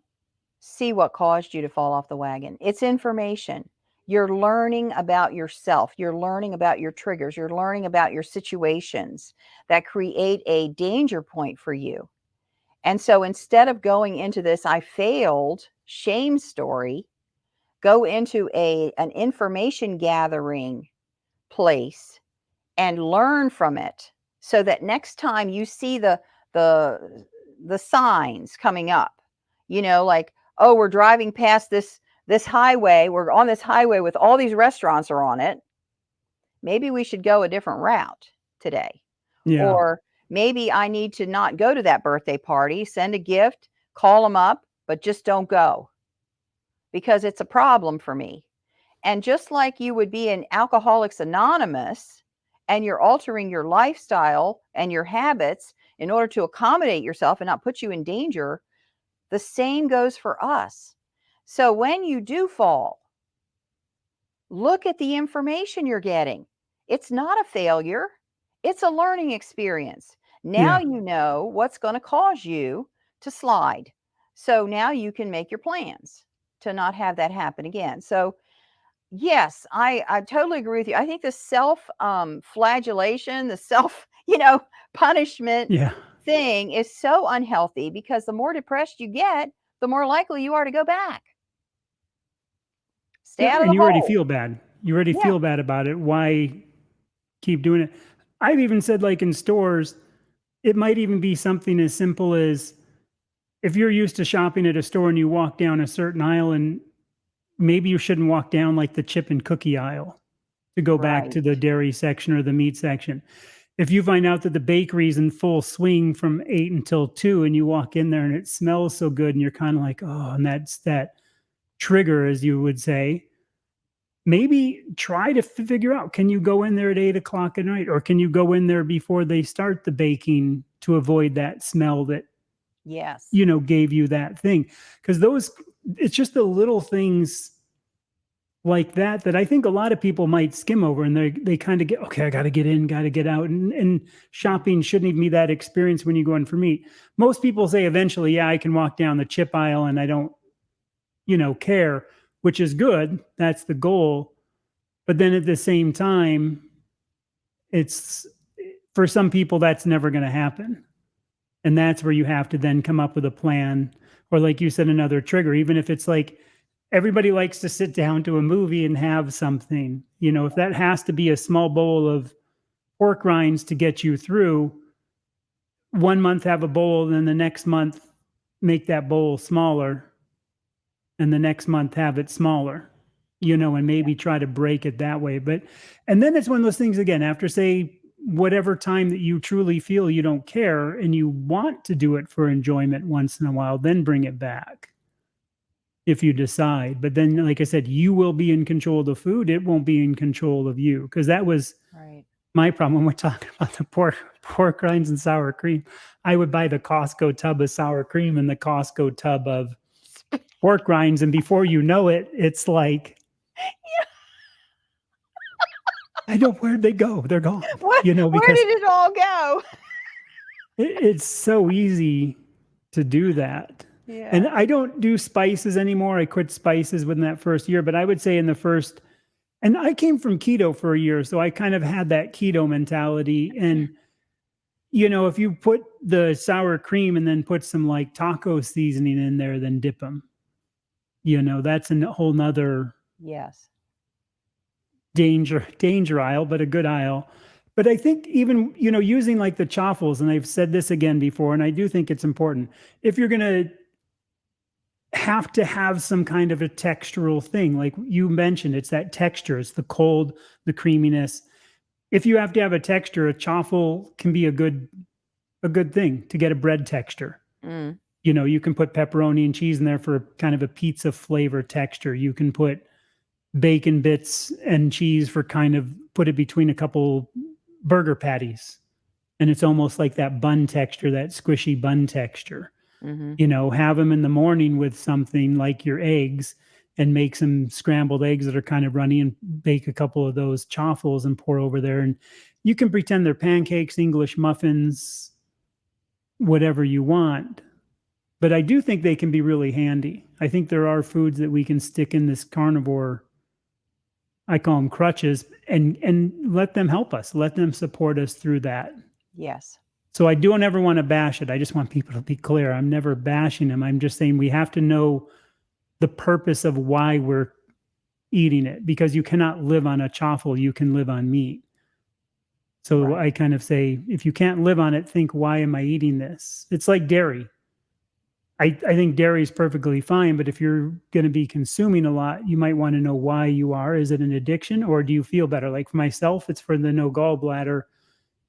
see what caused you to fall off the wagon. It's information. You're learning about yourself. You're learning about your triggers. You're learning about your situations that create a danger point for you. And so instead of going into this I failed shame story, go into an information gathering place and learn from it, so that next time you see the the signs coming up, like, oh, we're driving past this highway. We're on this highway with all these restaurants are on it. Maybe we should go a different route today. Yeah. Or maybe I need to not go to that birthday party, send a gift, call them up, but just don't go because it's a problem for me. And just like you would be in Alcoholics Anonymous and you're altering your lifestyle and your habits in order to accommodate yourself and not put you in danger, the same goes for us. So when you do fall, look at the information you're getting. It's not a failure. It's a learning experience. Now Yeah. you know what's going to cause you to slide. So now you can make your plans to not have that happen again. So yes, I totally agree with you. I think the self flagellation, the self, punishment Yeah. thing is so unhealthy because the more depressed you get, the more likely you are to go back. Stay Yeah. out of And the you already hole. feel bad. You already Yeah. feel bad about it. Why keep doing it? I've even said, like in stores, it might even be something as simple as if you're used to shopping at a store and you walk down a certain aisle, and maybe you shouldn't walk down like the chip and cookie aisle to go back Right. to the dairy section or the meat section. If you find out that the bakery's in full swing from 8 until 2 and you walk in there and it smells so good and you're kind of like, oh, and that's that trigger, as you would say, maybe try to figure out, can you go in there at 8 o'clock at night, or can you go in there before they start the baking to avoid that smell that, Yes. gave you that thing? Because it's just the little things like that I think a lot of people might skim over, and they kind of get, okay, I got to get in, got to get out. And shopping shouldn't even be that experience when you go in for meat. Most people say eventually, yeah, I can walk down the chip aisle and I don't, care, which is good. That's the goal. But then at the same time, it's, for some people, that's never going to happen. And that's where you have to then come up with a plan, or like you said, another trigger, even if it's like, everybody likes to sit down to a movie and have something, if that has to be a small bowl of pork rinds to get you through, 1 month have a bowl, and then the next month make that bowl smaller, and the next month have it smaller, and maybe try to break it that way. And then it's one of those things again, after say whatever time that you truly feel you don't care and you want to do it for enjoyment once in a while, then bring it back if you decide. But then, like I said, you will be in control of the food. It won't be in control of you. Because that was Right. my problem when we're talking about the pork rinds and sour cream. I would buy the Costco tub of sour cream and the Costco tub of pork rinds, and before you know it, it's like, I don't, where'd they go? They're gone. Where Because did it all go? it's so easy to do that. Yeah. And I don't do spices anymore. I quit spices within that first year, but I would say in the first, and I came from keto for a year, so I kind of had that keto mentality. And, if you put the sour cream and then put some like taco seasoning in there, then dip them, that's a whole nother Yes. danger aisle, but a good aisle. But I think even, using like the chaffles, and I've said this again before, and I do think it's important, if you're going to have to have some kind of a textural thing, like you mentioned, it's that texture, it's the cold, the creaminess. If you have to have a texture, a chaffle can be a good thing to get a bread texture. Mm. You can put pepperoni and cheese in there for kind of a pizza flavor texture. You can put bacon bits and cheese for kind of put it between a couple burger patties, and it's almost like that bun texture, that squishy bun texture. Mm-hmm. Have them in the morning with something like your eggs, and make some scrambled eggs that are kind of runny, and bake a couple of those chaffles and pour over there. And you can pretend they're pancakes, English muffins, whatever you want. But I do think they can be really handy. I think there are foods that we can stick in this carnivore, I call them crutches, and let them help us, let them support us through that. Yes. So I don't ever want to bash it. I just want people to be clear. I'm never bashing them. I'm just saying we have to know the purpose of why we're eating it, because you cannot live on a chaffle. You can live on meat. So Right. I kind of say, if you can't live on it, think, why am I eating this? It's like dairy. I think dairy is perfectly fine, but if you're going to be consuming a lot, you might want to know why you are. Is it an addiction or do you feel better? Like for myself, it's for the no gallbladder.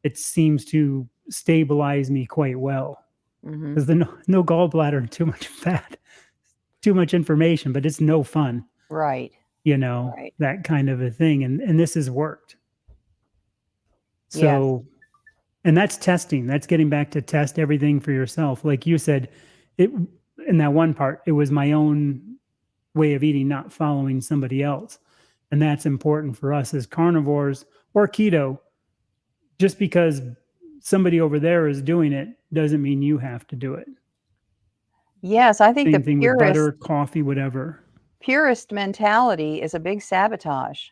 It seems to stabilize me quite well Hmm. because the no gallbladder, too much fat, too much information, but it's no fun, Right. Right. that kind of a thing. And this has worked. Yes. So, and that's testing. That's getting back to test everything for yourself. Like you said, it in that one part, it was my own way of eating, not following somebody else. And that's important for us as carnivores or keto. Just because somebody over there is doing it doesn't mean you have to do it. Yes, I think the Same thing with butter, coffee, whatever. purist mentality is a big sabotage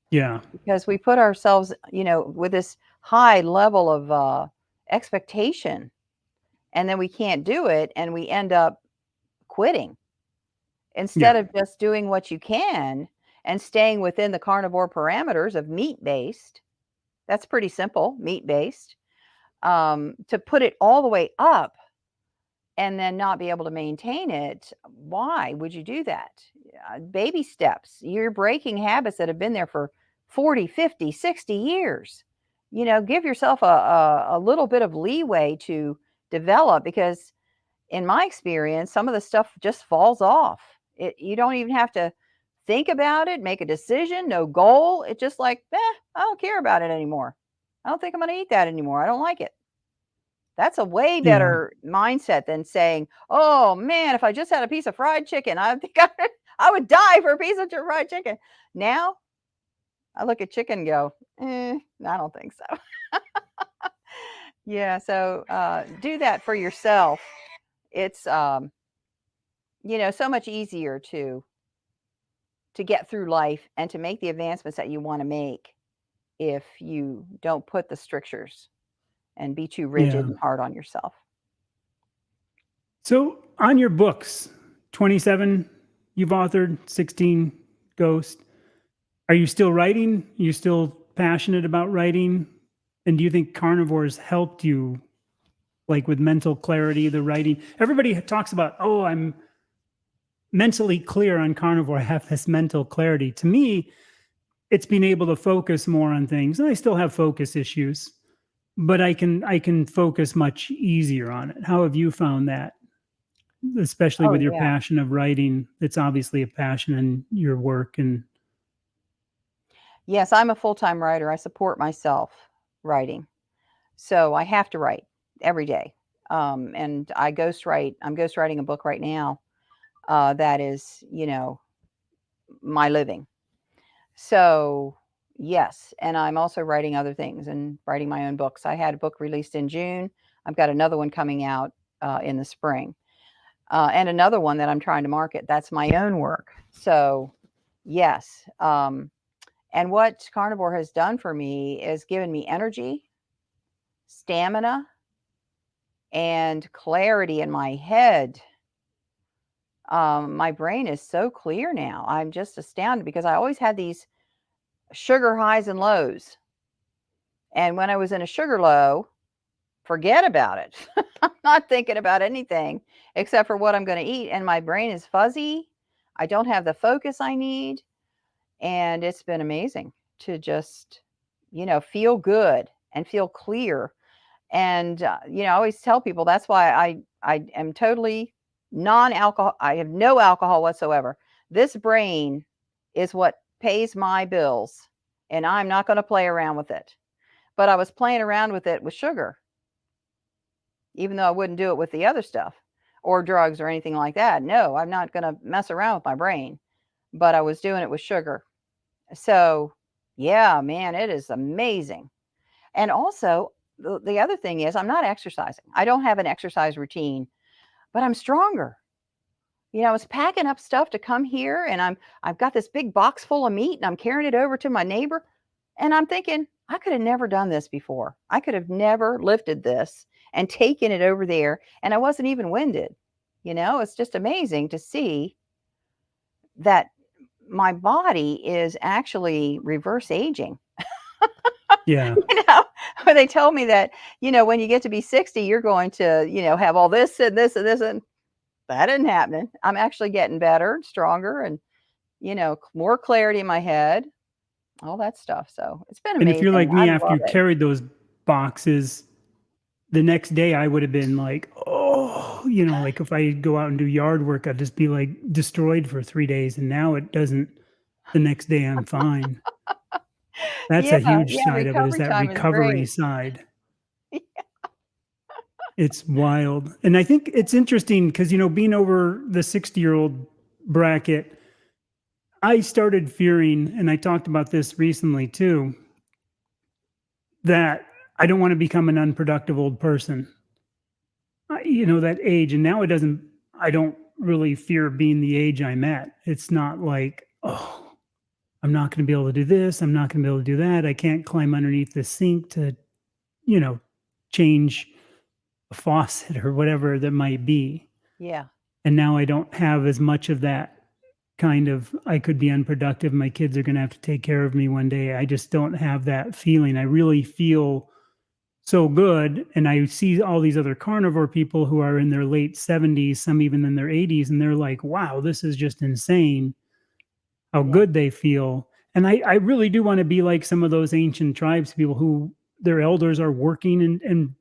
Yeah. because we put ourselves, with this high level of expectation, and then we can't do it, and we end up quitting instead Yeah. of just doing what you can and staying within the carnivore parameters of meat based. That's pretty simple, meat based. To put it all the way up and then not be able to maintain it, why would you do that? Baby steps. You're breaking habits that have been there for 40, 50, 60 years. Give yourself a little bit of leeway to develop, because in my experience, some of the stuff just falls off. You don't even have to think about it, make a decision, no goal. It's just like, I don't care about it anymore. I don't think I'm going to eat that anymore. I don't like it. That's a way Yeah. better mindset than saying, "Oh man, if I just had a piece of fried chicken, I think I would die for a piece of fried chicken." Now I look at chicken and go, I don't think so. Yeah, so do that for yourself. It's so much easier to get through life and to make the advancements that you want to make if you don't put the strictures and be too rigid Yeah. and hard on yourself. So on your books, 27 you've authored, 16 Ghost. Are you still writing? Are you still passionate about writing? And do you think carnivores helped you, like with mental clarity, the writing? Everybody talks about, oh, I'm mentally clear on carnivore. I have this mental clarity. To me, it's being able to focus more on things. And I still have focus issues, but I can focus much easier on it. How have you found that? Especially Oh with your yeah. passion of writing. It's obviously a passion in your work. And Yes, I'm a full-time writer. I support myself writing. So I have to write every day. And I ghostwrite. I'm ghostwriting a book right now that is, my living. So, yes. And I'm also writing other things and writing my own books. I had a book released in June. I've got another one coming out in the spring, and another one that I'm trying to market. That's my own work. So, yes. And what carnivore has done for me is given me energy, stamina, and clarity in my head. My brain is so clear now. I'm just astounded because I always had these sugar highs and lows. And when I was in a sugar low, forget about it. I'm not thinking about anything except for what I'm going to eat. And my brain is fuzzy. I don't have the focus I need. And it's been amazing to just, feel good and feel clear. And, I always tell people that's why I am totally non-alcohol. I have no alcohol whatsoever. This brain is what pays my bills, and I'm not going to play around with it. But I was playing around with it with sugar, even though I wouldn't do it with the other stuff or drugs or anything like that. No, I'm not going to mess around with my brain, but I was doing it with sugar. So, yeah, man, it is amazing. And also, the other thing is I'm not exercising. I don't have an exercise routine, but I'm stronger. I was packing up stuff to come here, and I've got this big box full of meat and I'm carrying it over to my neighbor, and I'm thinking I could have never done this before. I could have never lifted this and taken it over there, and I wasn't even winded. It's just amazing to see that my body is actually reverse aging. yeah, When they tell me that, when you get to be 60, you're going to, have all this and this and this. And That isn't happening. I'm actually getting better and stronger and, more clarity in my head, all that stuff. So it's been And if you're amazing. like I me, after love you it. carried those boxes, the next day I would have been like, oh, like if I go out and do yard work, I'd just be like destroyed for 3 days. And now it doesn't, the next day I'm fine. That's Yeah, a huge yeah, side of it, is recovery that time is recovery great. side. It's wild. And I think it's interesting because, being over the 60-year-old bracket, I started fearing, and I talked about this recently too, that I don't want to become an unproductive old person. That age. And now I don't really fear being the age I'm at. It's not like, oh, I'm not going to be able to do this. I'm not going to be able to do that. I can't climb underneath the sink to, you know, change a faucet or whatever that might be. Yeah. And now I don't have as much of that kind of, I could be unproductive. My kids are going to have to take care of me one day. I just don't have that feeling. I really feel so good. And I see all these other carnivore people who are in their late 70s, some even in their 80s, and they're like, wow, this is just insane how Yeah. good they feel. And I really do want to be like some of those ancient tribes people who their elders are working and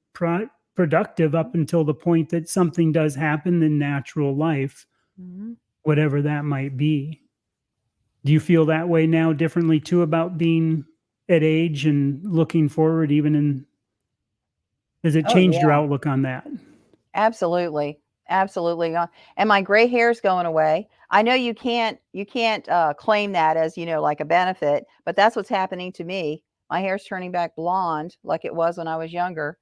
productive up until the point that something does happen in natural life, Mhm. whatever that might be. Do you feel that way now differently too about being at age and looking forward, even in, has it Oh, changed your yeah. outlook on that? Absolutely. Absolutely. And my gray hair's going away. I know you can't claim that as, like a benefit, but that's what's happening to me. My hair's turning back blonde like it was when I was younger,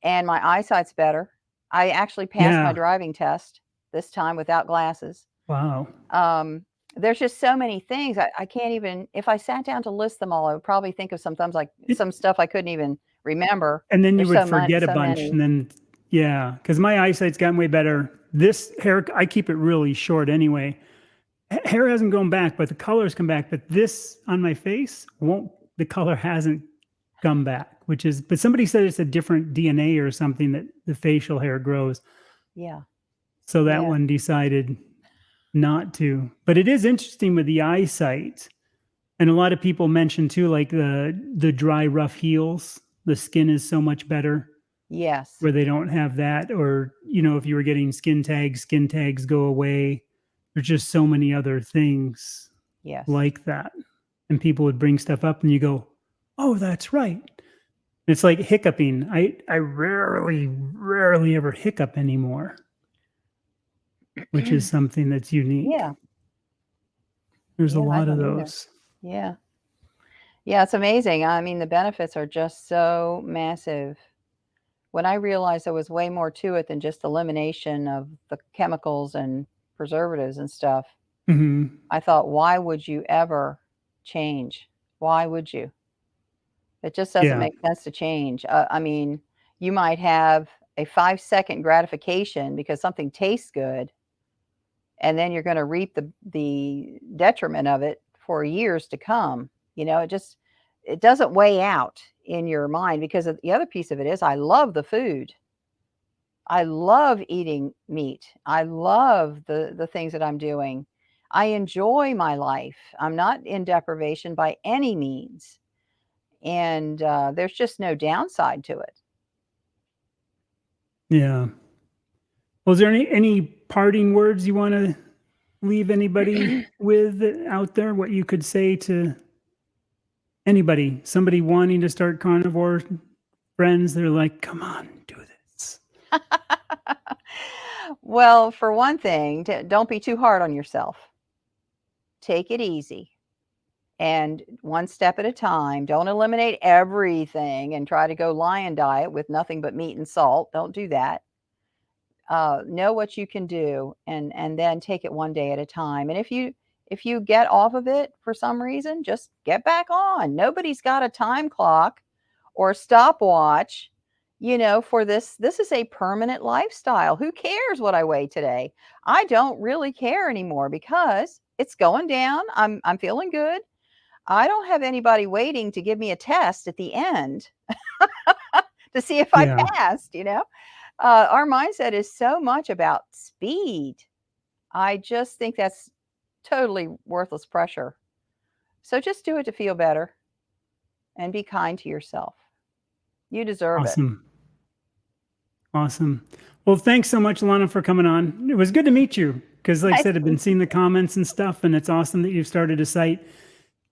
and my eyesight's better. I actually passed my Yeah. driving test this time without glasses. Wow. Um, there's just so many things. I can't even, if I sat down to list them all, I would probably think of sometimes like It, some stuff I couldn't even remember. and then you There's would so much, forget a so bunch. many. And then, yeah, because my eyesight's gotten way better. This hair, I keep it really short anyway. Hair hasn't gone back, but the color's come back. But this on my face won't, the color hasn't come back, which is, but somebody said it's a different DNA or something that the facial hair grows. Yeah. So that Yeah. one decided not to. But it is interesting with the eyesight. And a lot of people mention too, like the dry, rough heels, the skin is so much better Yes. where they don't have that. Or, if you were getting skin tags go away. There's just so many other things Yes. like that. And people would bring stuff up and you go, oh, that's right. It's like hiccuping. I rarely ever hiccup anymore, which is something that's unique. Yeah. There's a Yeah, I lot of don't either. those. Yeah. Yeah, it's amazing. I mean, the benefits are just so massive. When I realized there was way more to it than just elimination of the chemicals and preservatives and stuff, Hmm. I thought, why would you ever change? Why would you? It just doesn't Yeah. make sense to change. I mean, you might have a 5-second gratification because something tastes good, and then you're going to reap the detriment of it for years to come. It doesn't weigh out in your mind because the other piece of it is I love the food. I love eating meat. I love the things that I'm doing. I enjoy my life. I'm not in deprivation by any means, and there's just no downside to it. Yeah. Well, is there any parting words you want to leave anybody with out there? What you could say to anybody, somebody wanting to start carnivore, friends, they're like, come on, do this. Well, for one thing, don't be too hard on yourself. Take it easy. And one step at a time. Don't eliminate everything and try to go lion diet with nothing but meat and salt. Don't do that. Know what you can do, and then take it one day at a time. And if you get off of it for some reason, just get back on. Nobody's got a time clock or a stopwatch, for this. This is a permanent lifestyle. Who cares what I weigh today? I don't really care anymore because it's going down. I'm feeling good. I don't have anybody waiting to give me a test at the end to see if I Yeah. passed. Our mindset is so much about speed. I just think that's totally worthless pressure. So just do it to feel better and be kind to yourself. You deserve it. Awesome. Awesome. Well, thanks so much, Lana, for coming on. It was good to meet you because, like I Nice said, to I've been meet seeing the comments and stuff, and it's awesome that you've started a site.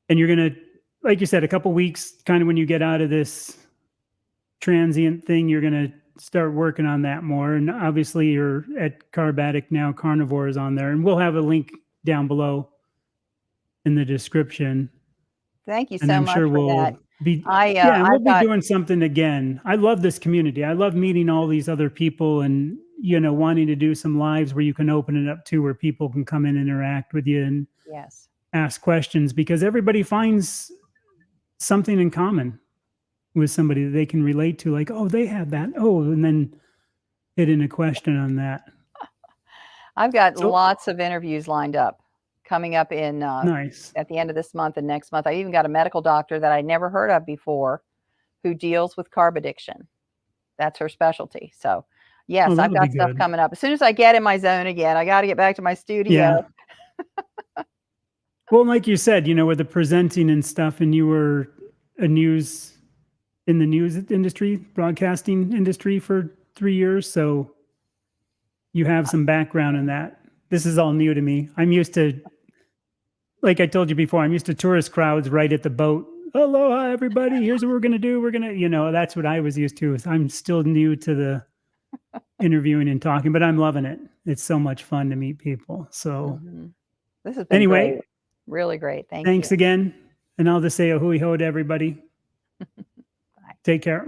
And you're going to, like you said, a couple weeks, kind of when you get out of this transient thing, you're going to start working on that more. And obviously, you're at Carb Addict now. Carnivore is on there, and we'll have a link down below in the description. Thank you And so I'm much sure for that. we'll be, I yeah, and we'll I've be got doing something again. I love this community. I love meeting all these other people and, wanting to do some lives where you can open it up to where people can come in and interact with you and yes. ask questions because everybody finds something in common with somebody that they can relate to. Like, oh, they have that. Oh, and then hit in a question on that. I've got So lots of interviews lined up coming up in nice. at the end of this month and next month. I even got a medical doctor that I never heard of before who deals with carb addiction. That's her specialty. So, Oh, yes, I've that'll be got stuff good. coming up. As soon as I get in my zone again, I got to get back to my studio. Yeah. Well, like you said, with the presenting and stuff, and you were a news in the news industry, broadcasting industry for 3 years. So you have some background in that. This is all new to me. I'm used to, like I told you before, I'm used to tourist crowds right at the boat. Aloha, everybody. Here's what we're going to do. We're going to, that's what I was used to. I'm still new to the interviewing and talking, but I'm loving it. It's so much fun to meet people. So This has been anyway, great. Really great. Thank thanks you. again. And I'll just say a hui ho to everybody. Bye. Take care.